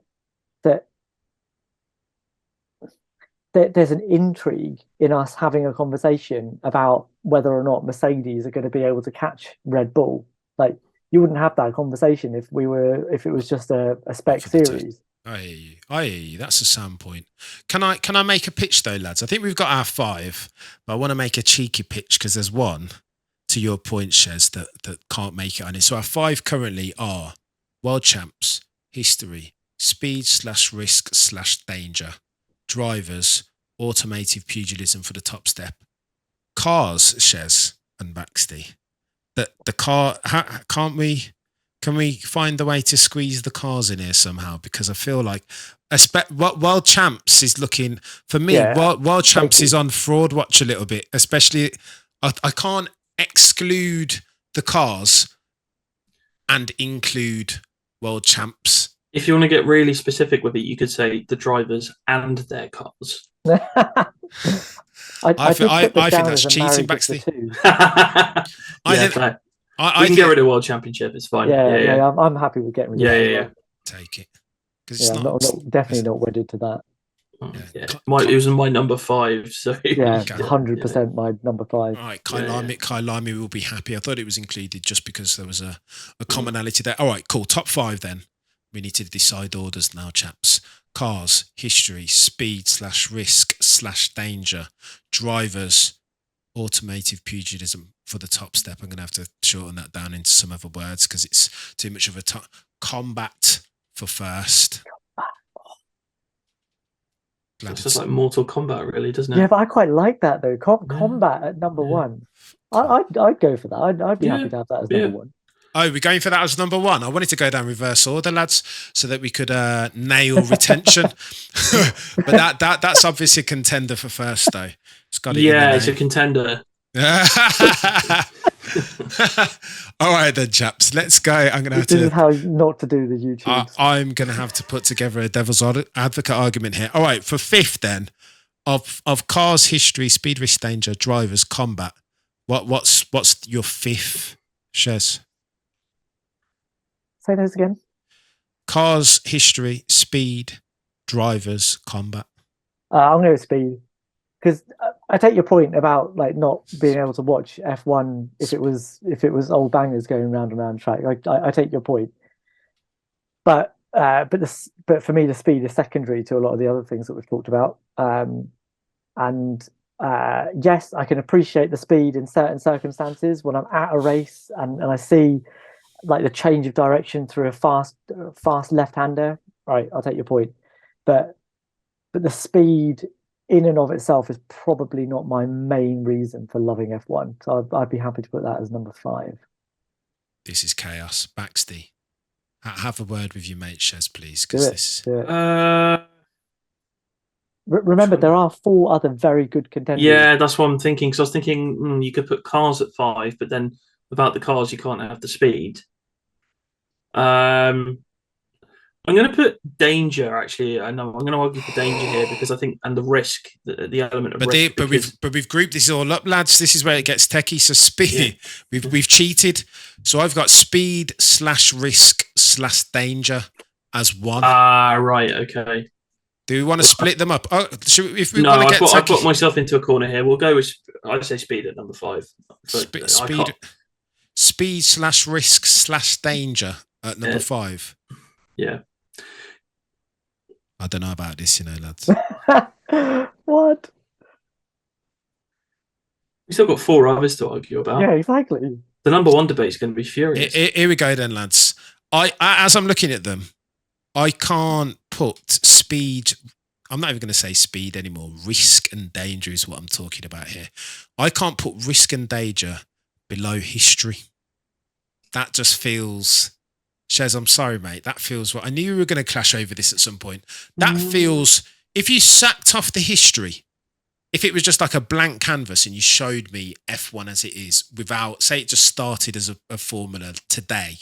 [SPEAKER 3] there's an intrigue in us having a conversation about whether or not Mercedes are going to be able to catch Red Bull. Like, you wouldn't have that conversation if it was just a spec series.
[SPEAKER 1] I hear you. That's a sound point. Can I make a pitch though, lads? I think we've got our 5, but I want to make a cheeky pitch because there's one, to your point, Shez, that can't make it on it. So our 5 currently are world champs, history, speed/risk/danger, drivers, automotive pugilism for the top step, cars, Shez and Baxty. The car, can we find a way to squeeze the cars in here somehow? Because I feel like World Champs is looking, for me, World Champs is on fraud watch a little bit, especially I can't exclude the cars and include World Champs.
[SPEAKER 2] If you want to get really specific with it, you could say the drivers and their cars.
[SPEAKER 1] I think that's cheating, Baxty.
[SPEAKER 2] I can get rid of World Championship. It's fine.
[SPEAKER 3] Yeah. I'm happy with getting rid of it.
[SPEAKER 2] Yeah.
[SPEAKER 1] Take it.
[SPEAKER 3] I'm definitely not wedded to that.
[SPEAKER 2] It was my number 5. So
[SPEAKER 3] 100% my number 5.
[SPEAKER 1] All right, Kai Lamy will be happy. I thought it was included just because there was a commonality there. All right, cool. Top 5 then. We need to decide orders now, chaps. Cars, history, speed/risk/danger, drivers, automotive pugilism for the top step. I'm going to have to shorten that down into some other words because it's too much of a combat for first.
[SPEAKER 2] It's just like Mortal Kombat, really, doesn't it?
[SPEAKER 3] Yeah, but I quite like that though. Combat at number 1. I'd go for that. I'd be happy to have that as number 1.
[SPEAKER 1] Oh, we're going for that as number 1. I wanted to go down reverse order, lads, so that we could nail retention. But that's obviously a contender for first, though. It's got it.
[SPEAKER 2] Yeah, it's a contender.
[SPEAKER 1] All right then, chaps. Let's go. I'm going to have to.
[SPEAKER 3] This is how not to do the YouTube.
[SPEAKER 1] I'm going to have to put together a devil's advocate argument here. All right, for 5th then, of cars, history, speed, risk, danger, drivers, combat. What's your 5th, Shez?
[SPEAKER 3] Say those again.
[SPEAKER 1] Cars, history, speed, drivers, combat.
[SPEAKER 3] I'm going to speed because I take your point about like not being able to watch F1 if it was old bangers going round and round track. I take your point, but for me the speed is secondary to a lot of the other things that we've talked about. Yes, I can appreciate the speed in certain circumstances when I'm at a race and I see like the change of direction through a fast left-hander. Right, I'll take your point, but the speed in and of itself is probably not my main reason for loving F1. So I'd be happy to put that as number 5.
[SPEAKER 1] This is chaos. Baxty, have a word with your mate Shez, please,
[SPEAKER 3] Do
[SPEAKER 1] because
[SPEAKER 3] it.
[SPEAKER 1] this.
[SPEAKER 3] Do it. Remember, there are 4 other very good contenders.
[SPEAKER 2] Yeah, that's what I'm thinking. Because I was thinking you could put cars at 5, but then without the cars, you can't have the speed. I'm going to put danger. Actually, I know I'm going to argue for danger here because I think, and the risk, the element of risk.
[SPEAKER 1] But we've grouped this all up, lads. This is where it gets techie. So speed, we've cheated. So I've got speed /risk /danger as 1.
[SPEAKER 2] Right. Okay.
[SPEAKER 1] Do we want to split them up? Oh,
[SPEAKER 2] I've got myself into a corner here. We'll go with, I'd say speed at number 5.
[SPEAKER 1] Speed /risk /danger at number 5.
[SPEAKER 2] Yeah.
[SPEAKER 1] I don't know about this, lads.
[SPEAKER 3] What?
[SPEAKER 2] We still got 4 others to argue about.
[SPEAKER 3] Yeah, exactly.
[SPEAKER 2] The number 1 debate is going to be furious.
[SPEAKER 1] Here we go then, lads. I as I'm looking at them, I can't put speed. I'm not even going to say speed anymore. Risk and danger is what I'm talking about here. I can't put risk and danger below history. That just feels... Shez, I'm sorry, mate. That feels right. I knew we were going to clash over this at some point. That feels... If you sacked off the history, if it was just like a blank canvas and you showed me F1 as it is without... Say it just started as a formula today.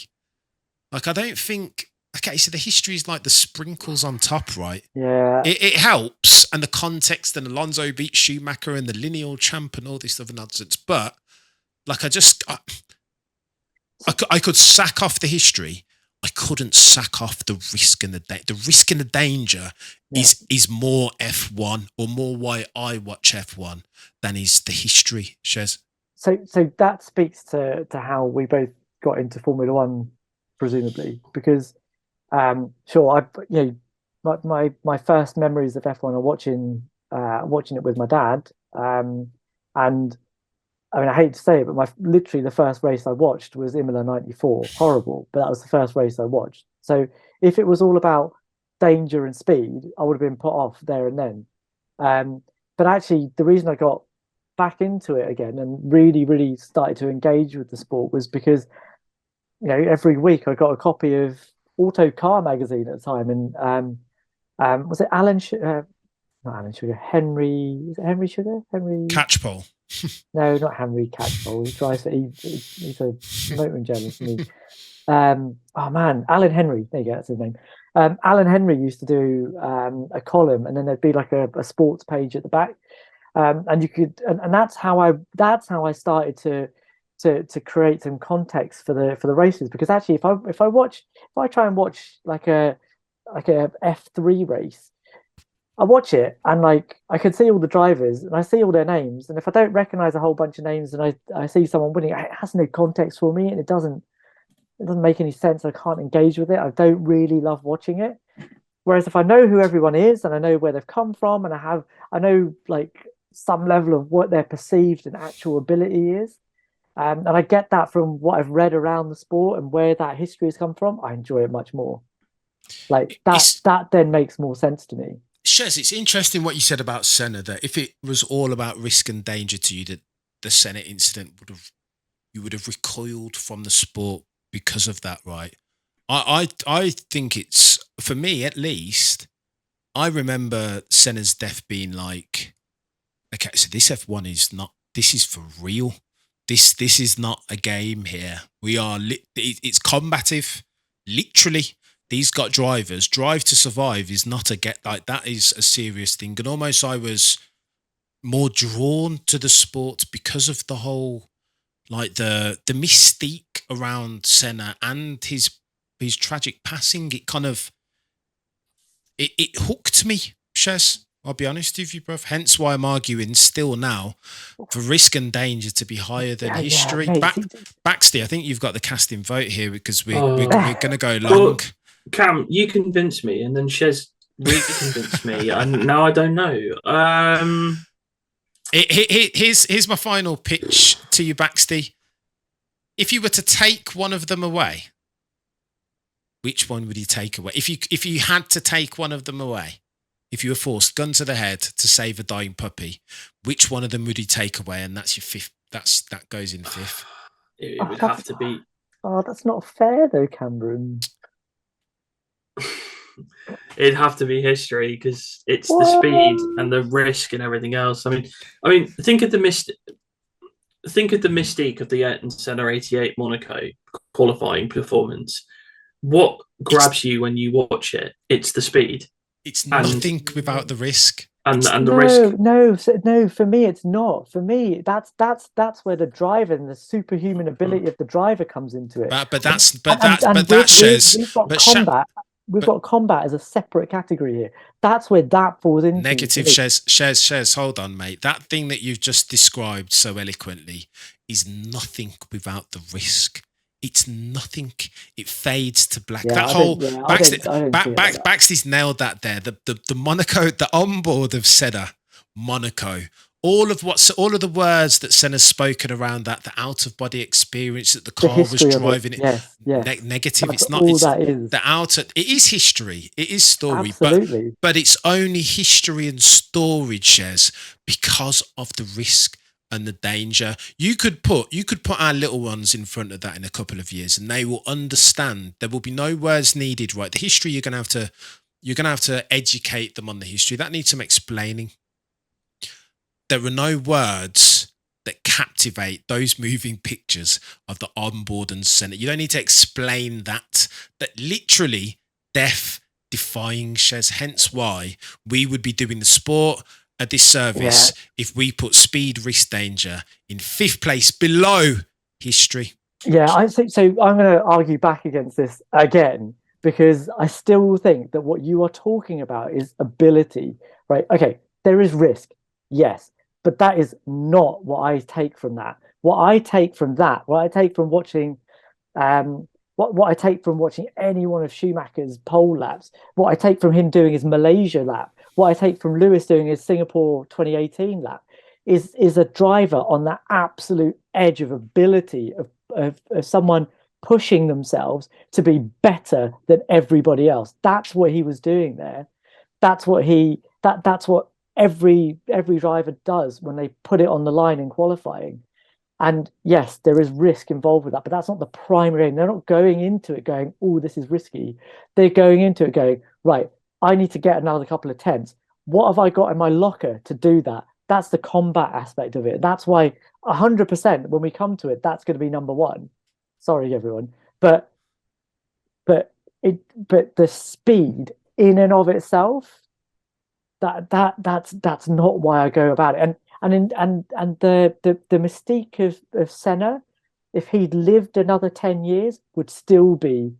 [SPEAKER 1] Like, I don't think... Okay, so the history is like the sprinkles on top, right?
[SPEAKER 3] Yeah.
[SPEAKER 1] It helps, and the context, and Alonso beat Schumacher and the lineal champ and all this other nonsense. But, like, I could sack off the history. I couldn't sack off the risk and the risk and the danger is more F1 or more why I watch F1 than is the history, Shez.
[SPEAKER 3] So that speaks to how we both got into Formula One, presumably, because sure, my first memories of F1 are watching it with my dad, and I mean, I hate to say it, but literally the first race I watched was Imola '94. Horrible, but that was the first race I watched. So if it was all about danger and speed, I would have been put off there and then. But actually, the reason I got back into it again and really, really started to engage with the sport was because, every week I got a copy of Auto Car magazine at the time, and was it not Alan Sugar, Henry? Is it Henry Sugar? Henry
[SPEAKER 1] Catchpole.
[SPEAKER 3] No, not Henry Catchpole. He drives for he's a motoring journalist. Oh man, Alan Henry. There you go. That's his name. Alan Henry used to do a column, and then there'd be like a sports page at the back, and you could, and that's how I started to create some context for the races. Because actually, if I try and watch like a F3 race, I watch it and like I can see all the drivers and I see all their names, and if I don't recognize a whole bunch of names and I see someone winning, it has no context for me, and it doesn't make any sense. I can't engage with it. I don't really love watching it. Whereas if I know who everyone is and I know where they've come from and I know like some level of what their perceived and actual ability is, and I get that from what I've read around the sport and where that history has come from, I enjoy it much more. Like that then makes more sense to me.
[SPEAKER 1] Shez, it's interesting what you said about Senna, that if it was all about risk and danger to you, that the Senna incident you would have recoiled from the sport because of that, right? I think it's, for me at least, I remember Senna's death being like, okay, so this F1 is not, this is for real. This is not a game here. We are, it's combative, literally. These got drivers. Drive to Survive is not like that is a serious thing. And almost I was more drawn to the sport because of the whole, like the mystique around Senna and his tragic passing. It kind of, it hooked me, Shez. I'll be honest with you, bruv. Hence why I'm arguing still now for risk and danger to be higher than history. Baxty, I think you've got the casting vote here because we're going to go long.
[SPEAKER 2] Well, Cam, you convinced me, and then Shez re-convinced me, and now I don't know.
[SPEAKER 1] Here's my final pitch to you, Baxty. If you were to take one of them away, which one would you take away? If you had to take one of them away, if you were forced, gun to the head, to save a dying puppy, which one of them would he take away? And that's your fifth. That goes in fifth.
[SPEAKER 2] It would have to be.
[SPEAKER 3] Oh, that's not fair though, Cameron.
[SPEAKER 2] It'd have to be history because it's the speed and the risk and everything else. I mean, think of the mystique of the Ayrton Senna '88 Monaco qualifying performance. What grabs you when you watch it? It's the speed.
[SPEAKER 1] It's nothing without the risk.
[SPEAKER 2] And the risk.
[SPEAKER 3] No. For me, it's not. For me, that's where the driver and the superhuman ability of the driver comes into it. We've got combat as a separate category here. That's where that falls into.
[SPEAKER 1] Negative. Shez, hold on, mate. That thing that you've just described so eloquently is nothing without the risk. It's nothing. It fades to black. Baxty's nailed that there. The Monaco, the onboard of Senna, Monaco. All of the words that Senna's spoken around that, the out of body experience that the car was driving it. Negative.
[SPEAKER 3] That's
[SPEAKER 1] it's not.
[SPEAKER 3] All
[SPEAKER 1] it's
[SPEAKER 3] that is.
[SPEAKER 1] The outer. It is history. It is story.
[SPEAKER 3] Absolutely.
[SPEAKER 1] But it's only history and storage, Shez, because of the risk and the danger. You could put our little ones in front of that in a couple of years, and they will understand. There will be no words needed, right? The history you're gonna have to educate them on the history. That needs some explaining. There are no words that captivate those moving pictures of the onboard and Senna. You don't need to explain that. That literally death-defying, Shez. Hence why we would be doing the sport a disservice if we put speed, risk, danger in fifth place below history.
[SPEAKER 3] Yeah, I think so. I'm going to argue back against this again because I still think that what you are talking about is ability, right? Okay, there is risk, yes. But that is not what I take from that. What I take from watching, what I take from watching any one of Schumacher's pole laps, what I take from him doing his Malaysia lap, what I take from Lewis doing his Singapore 2018 lap, is a driver on that absolute edge of ability of someone pushing themselves to be better than everybody else. That's what he was doing there. That's what every driver does when they put it on the line in qualifying. And yes, there is risk involved with that, but that's not the primary aim. They're not going into it going, oh, this is risky. They're going into it going, right, I need to get another couple of tenths. What have I got in my locker to do that? That's the combat aspect of it. That's why 100% when we come to it, that's going to be number one. Sorry, everyone. But the speed in and of itself, that's not why I go about it. And the mystique of Senna, if he'd lived another 10 years, would still be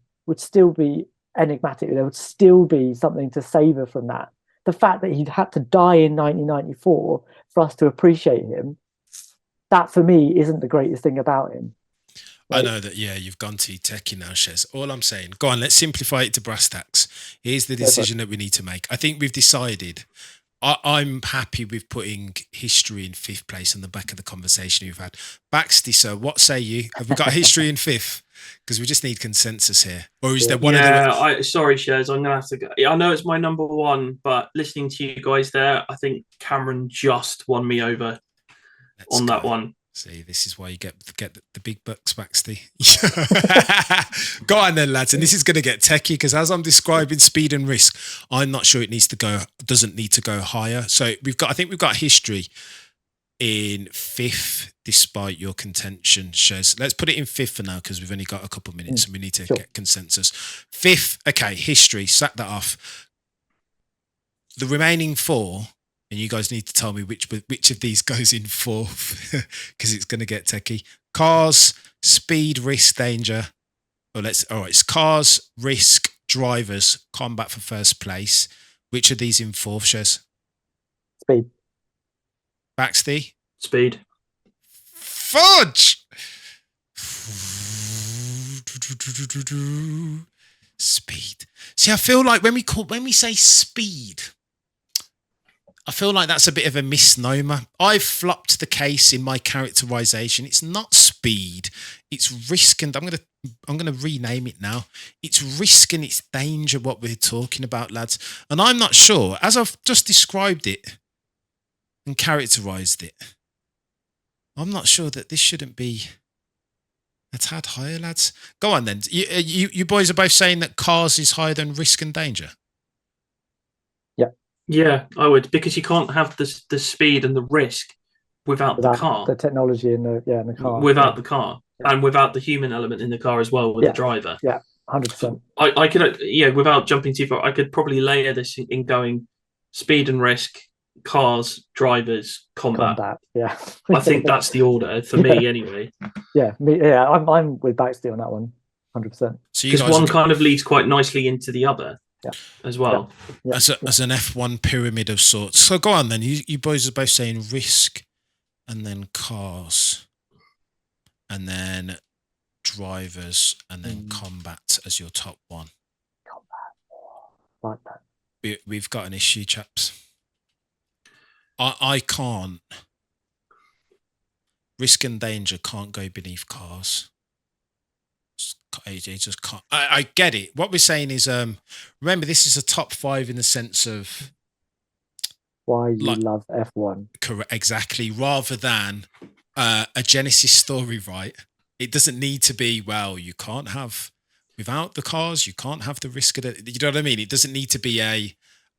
[SPEAKER 3] enigmatic. There would still be something to savor from that. The fact that he'd had to die in 1994 for us to appreciate him, that for me isn't the greatest thing about him.
[SPEAKER 1] I know that, you've gone too techie now, Shez. All I'm saying, go on, let's simplify it to brass tacks. Here's the decision that we need to make. I think we've decided. I'm happy with putting history in fifth place on the back of the conversation we've had. Baxty, sir, what say you? Have we got history in fifth? Because we just need consensus here. Or is there one of the...
[SPEAKER 2] Sorry, Shez, I'm going to have to go. I know it's my number one, but listening to you guys there, I think Cameron just won me over on that one.
[SPEAKER 1] See, this is why you get the big bucks, Baxty. Go on then, lads. And this is going to get techie because as I'm describing speed and risk, I'm not sure it doesn't need to go higher. So I think we've got history in fifth, despite your contention, Shez. Let's put it in fifth for now because we've only got a couple of minutes and we need to get consensus. Fifth, okay, history, sack that off. The remaining four. And you guys need to tell me which of these goes in fourth because it's going to get techie. Cars, speed, risk, danger. All right, it's cars, risk, drivers, combat for first place. Which of these in fourth, Shez?
[SPEAKER 3] Speed.
[SPEAKER 1] Baxty?
[SPEAKER 2] Speed.
[SPEAKER 1] Fudge! Speed. See, I feel like when we say speed, I feel like that's a bit of a misnomer. I've flopped the case in my characterization. It's not speed, it's risk. And I'm going to I'm going to rename it now. It's risk and it's danger what we're talking about, lads. And I'm not sure, as I've just described it and characterised it, I'm not sure that this shouldn't be a tad higher, lads. Go on then. You boys are both saying that cars is higher than risk and danger.
[SPEAKER 2] Yeah, I would, because you can't have the speed and the risk without the car,
[SPEAKER 3] the technology in the car,
[SPEAKER 2] without the car, and without the human element in the car as well with the driver.
[SPEAKER 3] Yeah, 100%.
[SPEAKER 2] I could, without jumping too far, I could probably layer this in going speed and risk, cars, drivers, combat.
[SPEAKER 3] Yeah,
[SPEAKER 2] I think that's the order for me anyway.
[SPEAKER 3] Yeah, I'm with Baxty on that one, 100%.
[SPEAKER 2] Because one kind of leads quite nicely into the other.
[SPEAKER 3] Yeah.
[SPEAKER 2] As well.
[SPEAKER 3] Yeah.
[SPEAKER 1] As an F1 pyramid of sorts. So go on then. You boys are both saying risk and then cars and then drivers and then combat as your top one.
[SPEAKER 3] Like that.
[SPEAKER 1] We've got an issue, chaps. I can't. Risk and danger can't go beneath cars. It just can't. I get it. What we're saying is, remember, this is a top 5 in the sense of
[SPEAKER 3] why you love F1.
[SPEAKER 1] Correct, exactly. Rather than a Genesis story, right? It doesn't need to be. Well, you can't have without the cars. You can't have the risk of it. You know what I mean? It doesn't need to be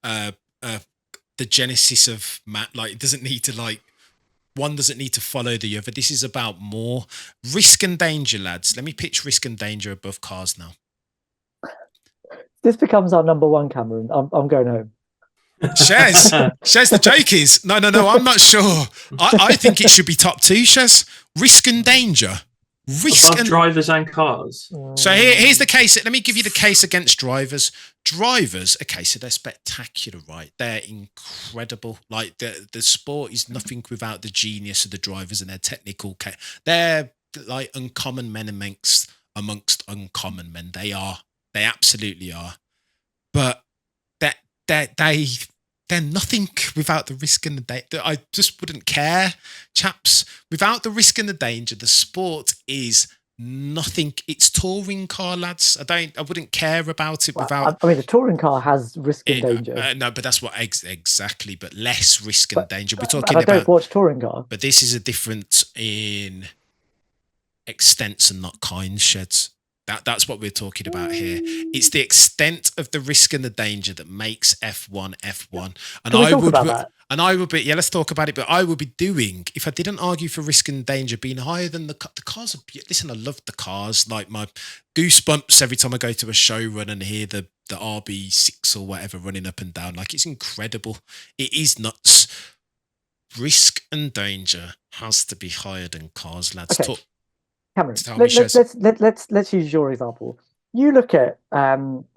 [SPEAKER 1] the Genesis of it doesn't need to one doesn't need to follow the other. This is about more risk and danger, lads. Let me pitch risk and danger above cars now.
[SPEAKER 3] This becomes our number 1, Cameron. I'm going home.
[SPEAKER 1] Shez, the joke is no. I'm not sure. I think it should be top 2. Shez, risk and danger.
[SPEAKER 2] Above drivers and cars.
[SPEAKER 1] So here's the case. Let me give you the case against drivers. Drivers, okay, so they're spectacular, right? They're incredible. Like the sport is nothing without the genius of the drivers and their technical. They're like uncommon men amongst uncommon men. They absolutely are. But they're nothing without the risk and the danger. I just wouldn't care, chaps. Without the risk and the danger, the sport is nothing. It's touring car, lads. I wouldn't care about it without.
[SPEAKER 3] I mean, the touring car has risk and danger.
[SPEAKER 1] No, but that's what exactly. But less risk and danger. We're talking about.
[SPEAKER 3] I don't watch touring car.
[SPEAKER 1] But this is a difference in extents and not kinds, Sheds. That's what we're talking about here. It's the extent of the risk and the danger that makes F1 F1. And I would be, let's talk about it. But I would be doing, if I didn't argue for risk and danger being higher than the cars. Listen, I love the cars. Like my goosebumps every time I go to a show run and hear the RB6 or whatever running up and down. Like, it's incredible. It is nuts. Risk and danger has to be higher than cars, lads.
[SPEAKER 3] Okay. Cameron, let's use your example. You look at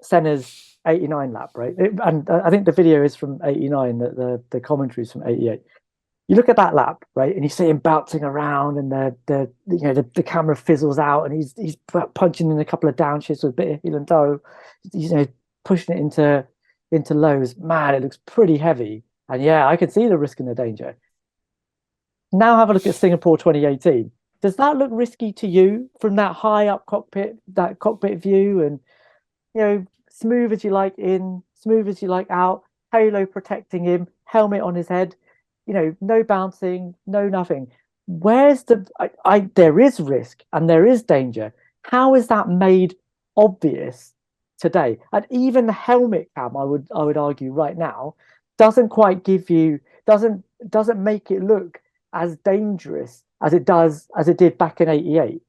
[SPEAKER 3] Senna's 89 lap, right? And I think the video is from 89, the commentary is from 88. You look at that lap, right, and you see him bouncing around, and the camera fizzles out, and he's punching in a couple of downshifts with a bit of heel and toe, pushing it into lows. Man, it looks pretty heavy, and yeah, I can see the risk and the danger. Now have a look at Singapore 2018. Does that look risky to you from that high up cockpit view, and smooth as you like in, smooth as you like out, halo protecting him, helmet on his head, no bouncing, no nothing. Where's there is risk and there is danger. How is that made obvious today? And even the helmet cam, I would argue right now, doesn't quite doesn't make it look as dangerous as it did back in 88.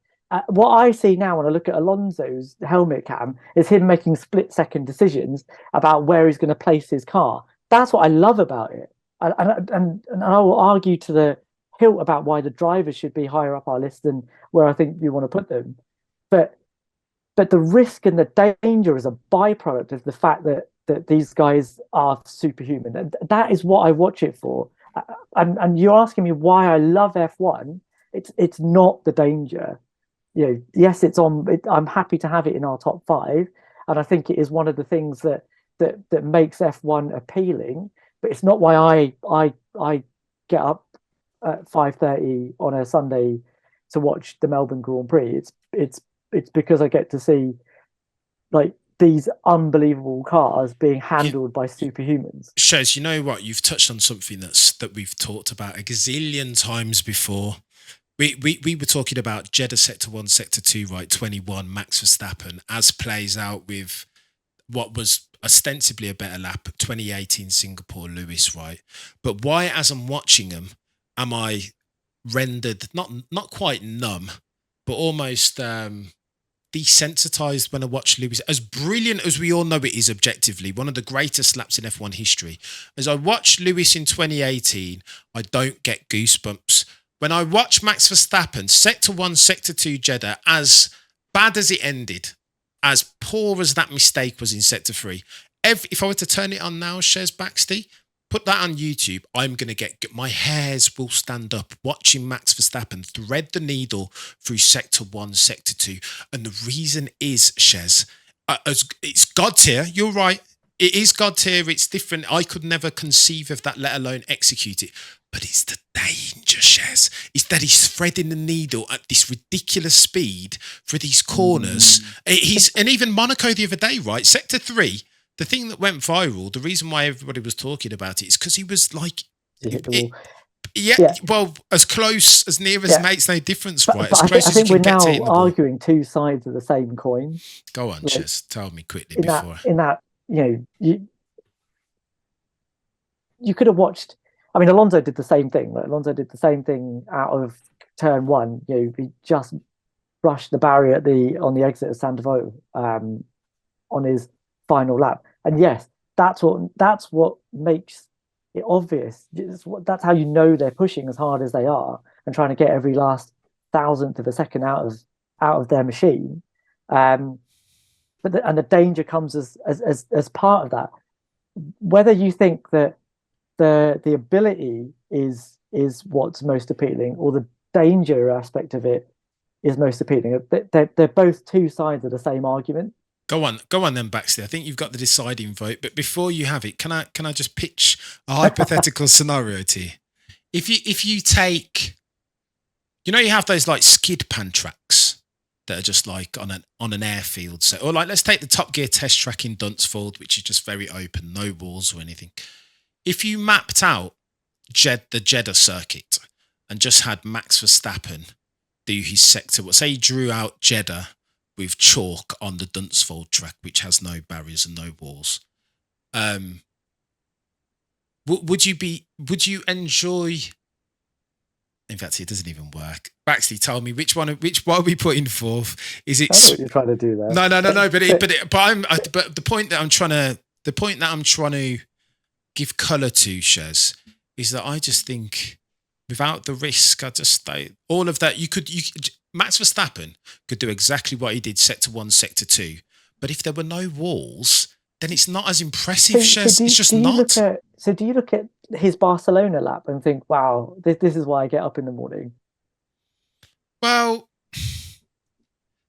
[SPEAKER 3] What I see now when I look at Alonso's helmet cam is him making split-second decisions about where he's going to place his car. That's what I love about it. And I will argue to the hilt about why the drivers should be higher up our list than where I think you want to put them. But the risk and the danger is a byproduct of the fact that these guys are superhuman. And that is what I watch it for. And you're asking me why I love F1. It's not the danger. Yes, it's on. I'm happy to have it in our top 5, and I think it is one of the things that makes F1 appealing. But it's not why I get up at 5:30 on a Sunday to watch the Melbourne Grand Prix. It's it's because I get to see like these unbelievable cars being handled by superhumans.
[SPEAKER 1] Shez, you know what? You've touched on something that we've talked about a gazillion times before. We were talking about Jeddah Sector 1, Sector 2, right, 21, Max Verstappen, as plays out with what was ostensibly a better lap, 2018 Singapore Lewis, right? But why, as I'm watching them, am I rendered, not quite numb, but almost desensitized when I watch Lewis? As brilliant as we all know it is objectively, one of the greatest laps in F1 history, as I watch Lewis in 2018, I don't get goosebumps. When I watch Max Verstappen, Sector 1, Sector 2 Jeddah, as bad as it ended, as poor as that mistake was in Sector 3, if I were to turn it on now, Shez Baxty, put that on YouTube, I'm going to get, my hairs will stand up watching Max Verstappen thread the needle through Sector 1, Sector 2. And the reason is, Shez, it's God tier. You're right. It is God tier. It's different. I could never conceive of that, let alone execute it. But it's the danger, Shez. It's that he's threading the needle at this ridiculous speed for these corners. And even Monaco the other day, right? Sector 3, the thing that went viral, the reason why everybody was talking about it is because he was like, well, as close, as near as makes no difference, right? As close as you can get to hitting the ball.
[SPEAKER 3] I think we're now arguing two sides of the same coin.
[SPEAKER 1] Go on, Shez. Tell me quickly
[SPEAKER 3] in that, you could have watched. I mean, Alonso did the same thing. Like, Alonso did the same thing out of turn 1. He just brushed the barrier on the exit of Sandoval on his final lap. And yes, that's what makes it obvious. That's how you know they're pushing as hard as they are and trying to get every last thousandth of a second out of their machine. But the danger comes as part of that. Whether you think that the ability is what's most appealing, or the danger aspect of it is most appealing. They're both two sides of the same argument.
[SPEAKER 1] Go on then, Baxter. I think you've got the deciding vote. But before you have it, can I just pitch a hypothetical scenario to you? If you take, you have those like skid pan tracks that are just like on an airfield. So, or like, let's take the Top Gear test track in Dunsfold, which is just very open, no walls or anything. If you mapped out the Jeddah circuit and just had Max Verstappen do his sector, say he drew out Jeddah with chalk on the Dunsfold track, which has no barriers and no walls, would you enjoy? In fact, it doesn't even work. Baxley, tell me what are we putting forth? Is it?
[SPEAKER 3] That's what you're trying to do there.
[SPEAKER 1] No. But the point that I'm trying to give colour to, Shez, is that I just think without the risk, all of that. Max Verstappen could do exactly what he did Sector 1, Sector 2, but if there were no walls, then it's not as impressive, Shez. It's just not.
[SPEAKER 3] So do you look at his Barcelona lap and think, wow, this is why I get up in the morning?
[SPEAKER 1] Well,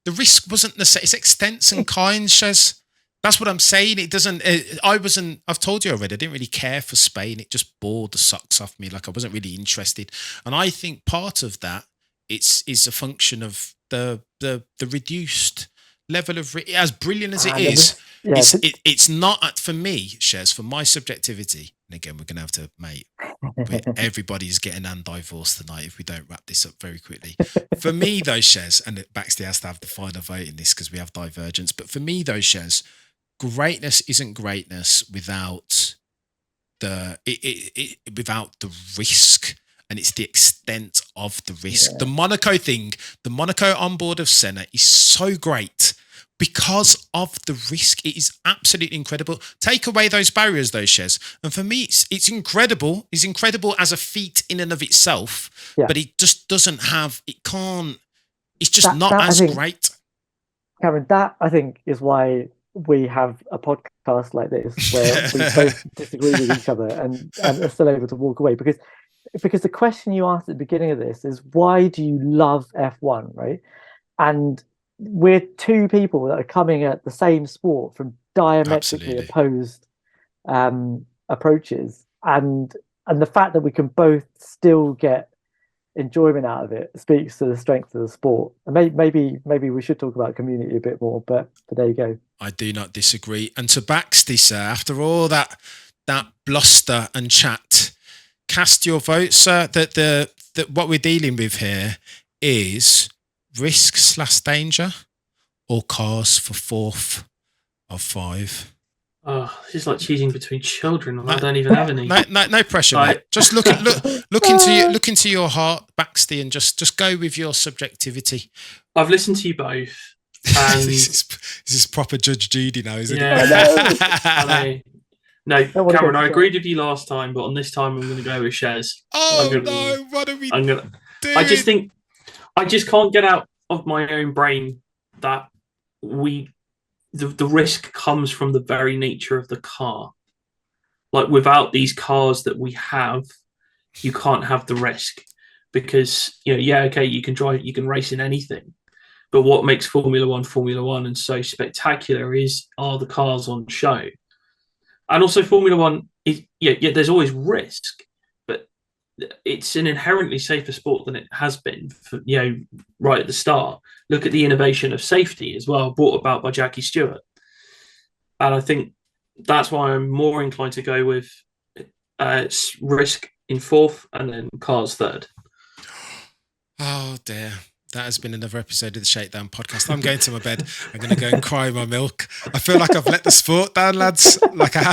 [SPEAKER 1] the risk wasn't necessary. It's extents and kinds, Shez. That's what I'm saying. It doesn't. I've told you already. I didn't really care for Spain. It just bored the socks off me. Like, I wasn't really interested. And I think part of that is a function of the reduced level of as brilliant as it is. It's not for me, Shez. For my subjectivity. And again, we're going to have to, mate. Everybody's getting divorced tonight if we don't wrap this up very quickly. For me, though, Shez, and Baxter has to have the final vote in this because we have divergence. But for me, though, Shez, greatness isn't greatness without without the risk, and it's the extent of the risk. The Monaco thing, the Monaco onboard of Senna is so great because of the risk. It is absolutely incredible. Take away those barriers, though, Shez, and for me, it's incredible. It's incredible as a feat in and of itself, but it just doesn't have. It can't. It's just not as great.
[SPEAKER 3] Cameron, that I think is why we have a podcast like this where we both disagree with each other and are still able to walk away, because the question you asked at the beginning of this is, why do you love F1, right? And we're two people that are coming at the same sport from diametrically opposed approaches, and the fact that we can both still get enjoyment out of it speaks to the strength of the sport. And maybe we should talk about community a bit more, but there you go.
[SPEAKER 1] I do not disagree. And to Baxty, sir, after all that bluster and chat, cast your vote, sir. That what we're dealing with here is risk/danger or cars for 4th of 5.
[SPEAKER 2] Oh, this is like choosing between children, and I don't even have any.
[SPEAKER 1] No pressure, mate. Just look into your heart, Baxty, and just go with your subjectivity.
[SPEAKER 2] I've listened to you both. And
[SPEAKER 1] this is proper Judge Judy now, isn't it?
[SPEAKER 2] I know. No, Cameron, I agreed with you last time, but on this time I'm going to go with Shez.
[SPEAKER 1] No! What are we doing?
[SPEAKER 2] I just think I just can't get out of my own brain that the risk comes from the very nature of the car. Like, without these cars that we have, you can't have the risk, because you can drive, you can race in anything, but what makes Formula One and so spectacular are the cars on show. And also, Formula One is there's always risk, but it's an inherently safer sport than it has been for, right at the start. Look at the innovation of safety as well, brought about by Jackie Stewart. And I think that's why I'm more inclined to go with risk in 4th and then cars 3rd.
[SPEAKER 1] Oh dear. That has been another episode of the Shakedown podcast. I'm going to my bed. I'm going to go and cry my milk. I feel like I've let the sport down, lads. Like I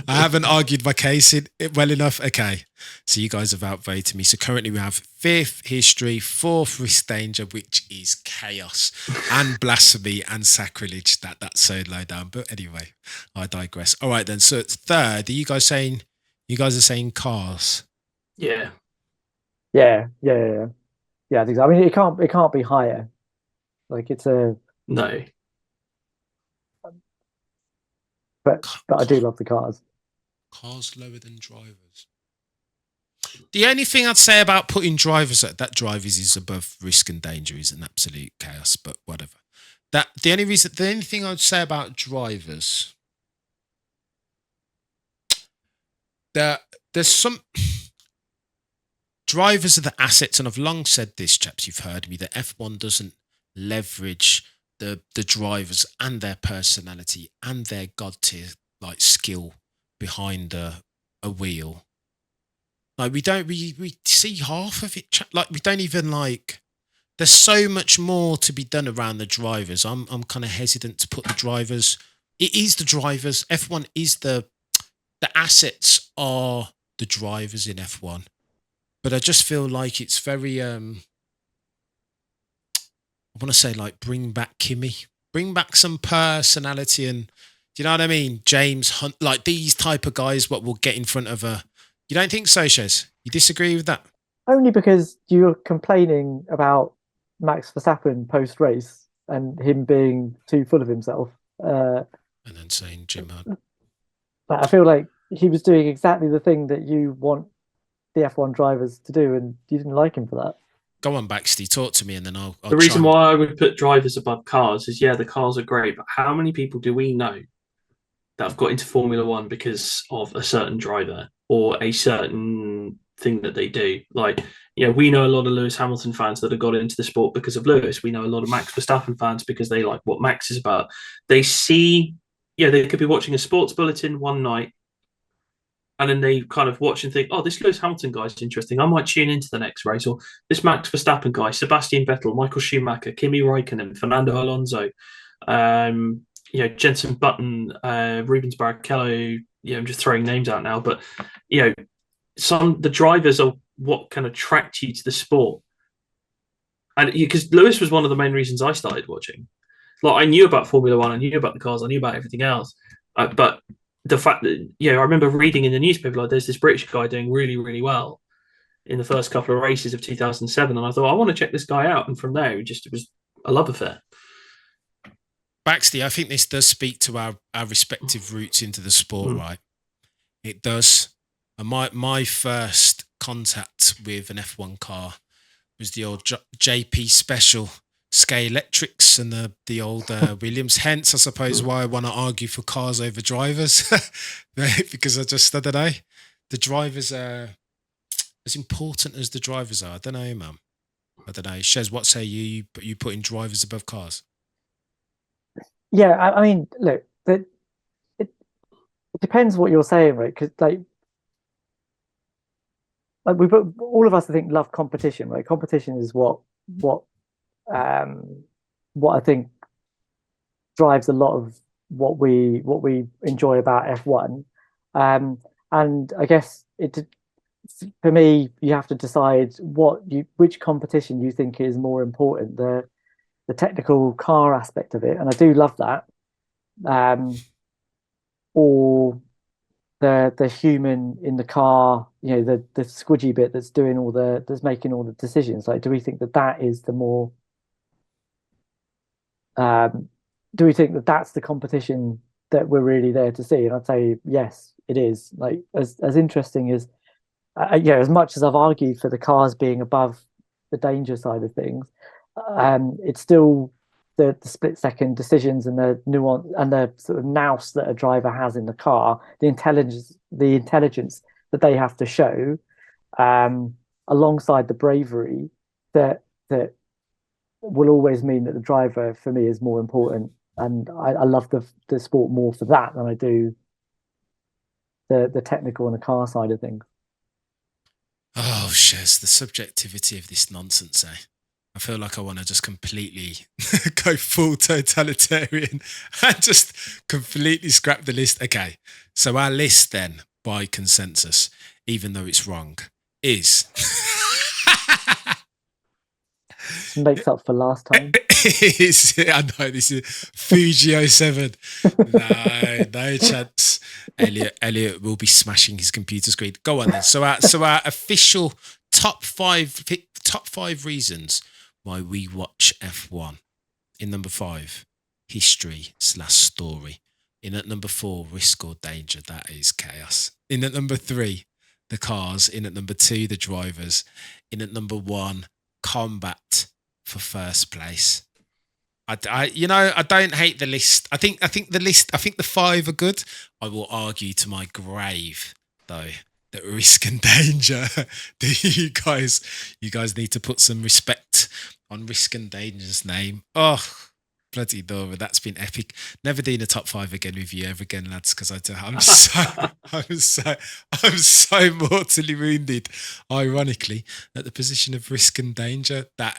[SPEAKER 1] haven't argued my case well enough. Okay, so you guys have outvoted me. So currently we have 5th history, 4th risk danger, which is chaos and blasphemy and sacrilege. That's so low down. But anyway, I digress. All right then. So it's 3rd. Are you guys are saying cars?
[SPEAKER 2] Yeah.
[SPEAKER 3] Yeah, I think so. I mean, it can't be higher. Like, it's a
[SPEAKER 2] no.
[SPEAKER 3] But I do love the cars.
[SPEAKER 1] Cars lower than drivers. The only thing I'd say about putting drivers at that drivers is above risk and danger is an absolute chaos. But whatever. The only thing I would say about drivers, there's some. Drivers are the assets, and I've long said this, chaps, you've heard me, that F1 doesn't leverage the drivers and their personality and their god tier skill behind a wheel. Like, we see half of it. Like, we don't even there's so much more to be done around the drivers. I'm kind of hesitant to put the drivers. It is the drivers. F1 is the assets are the drivers in F1. But I just feel like it's very, I want to say, bring back Kimmy. Bring back some personality and, do you know what I mean? James Hunt, these type of guys, what will get in front of a... You don't think so, Shez? You disagree with that?
[SPEAKER 3] Only because you're complaining about Max Verstappen post-race and him being too full of himself.
[SPEAKER 1] And then saying Jim Hunt.
[SPEAKER 3] But I feel like he was doing exactly the thing that you want the F1 drivers to do, and you didn't like him for that.
[SPEAKER 1] Go on, Baxty, talk to me, and then I'll
[SPEAKER 2] the reason why I would put drivers above cars is, the cars are great, but how many people do we know that have got into Formula One because of a certain driver or a certain thing that they do? We know a lot of Lewis Hamilton fans that have got into the sport because of Lewis. We know a lot of Max Verstappen fans because they like what Max is about. They see, they could be watching a sports bulletin one night, and then they kind of watch and think, oh, this Lewis Hamilton guy is interesting. I might tune into the next race. Or this Max Verstappen guy, Sebastian Vettel, Michael Schumacher, Kimi Raikkonen, Fernando Alonso, Jenson Button, Rubens Barrichello. I'm just throwing names out now. But, the drivers are what can attract you to the sport. And because Lewis was one of the main reasons I started watching. I knew about Formula One, I knew about the cars, I knew about everything else. But the fact that, I remember reading in the newspaper, there's this British guy doing really, really well in the first couple of races of 2007. And I thought, I want to check this guy out. And from there, it was a love affair.
[SPEAKER 1] Baxty, I think this does speak to our respective roots into the sport, right? It does. And my first contact with an F1 car was the old JP Special Sky Electrics and the old Williams. Hence, I suppose, why I want to argue for cars over drivers. Because I don't know. The drivers are... as important as the drivers are. I don't know, man. I don't know. Shez, what say you? You putting drivers above cars?
[SPEAKER 3] Yeah, I mean, look, it depends what you're saying, right? Because like we all of us, I think, love competition, right? Competition is what um what I think drives a lot of what we enjoy about F1. Um, and I guess for me, you have to decide which competition you think is more important, the technical car aspect of it, and I do love that, or the human in the car, the squidgy bit that's making all the decisions. Like, do we think that is the more um, do we think that that's the competition that we're really there to see? And I'd say yes, it is. Like, as interesting as as much as I've argued for the cars being above the danger side of things, it's still the split second decisions and the nuance and the sort of nous that a driver has in the car, the intelligence that they have to show, alongside the bravery that will always mean that the driver for me is more important. And I love the sport more for that than I do the technical and the car side of things.
[SPEAKER 1] Oh, Shez, the subjectivity of this nonsense, eh? I feel like I want to just completely go full totalitarian and just completely scrap the list. Okay, so our list then, by consensus, even though it's wrong, is...
[SPEAKER 3] Makes up for last time.
[SPEAKER 1] I know, this is Fuji 07. No chance. Elliot will be smashing his computer screen. Go on then. So our official top five reasons why we watch F1. In number 5, history/story. In at number 4, risk or danger. That is chaos. In at number 3, the cars. In at number 2, the drivers. In at number 1, combat for first place. I don't hate the list. I think the 5 are good. I will argue to my grave though that risk and danger. You guys need to put some respect on Risk and Danger's name. Oh, bloody Dora, that's been epic. Never doing a top 5 again with you ever again, lads, because I'm so mortally wounded, ironically, at the position of Risk and Danger. That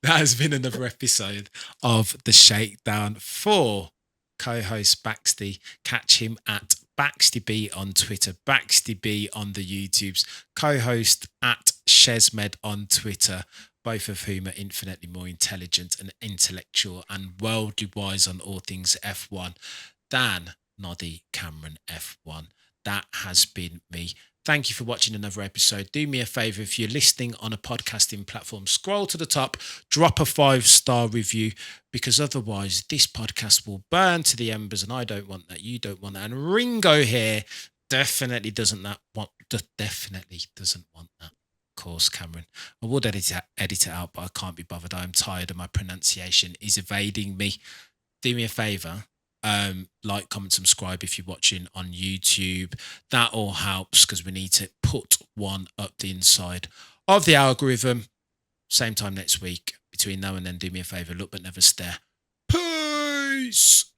[SPEAKER 1] has been another episode of the Shakedown for co-host Baxty. Catch him at Baxty B on Twitter, Baxty B on the YouTubes, co-host at Shezmed on Twitter, both of whom are infinitely more intelligent and intellectual and worldly wise on all things F1 than Noddy Cameron F1. That has been me. Thank you for watching another episode. Do me a favour, if you're listening on a podcasting platform, scroll to the top, drop a 5-star review, because otherwise this podcast will burn to the embers, and I don't want that. You don't want that. And Ringo here definitely doesn't want that. Of course, Cameron. I would edit it out, but I can't be bothered. I'm tired and my pronunciation is evading me. Do me a favour. Like, comment, subscribe if you're watching on YouTube. That all helps, because we need to put one up the inside of the algorithm. Same time next week. Between now and then, do me a favour, look but never stare. Peace.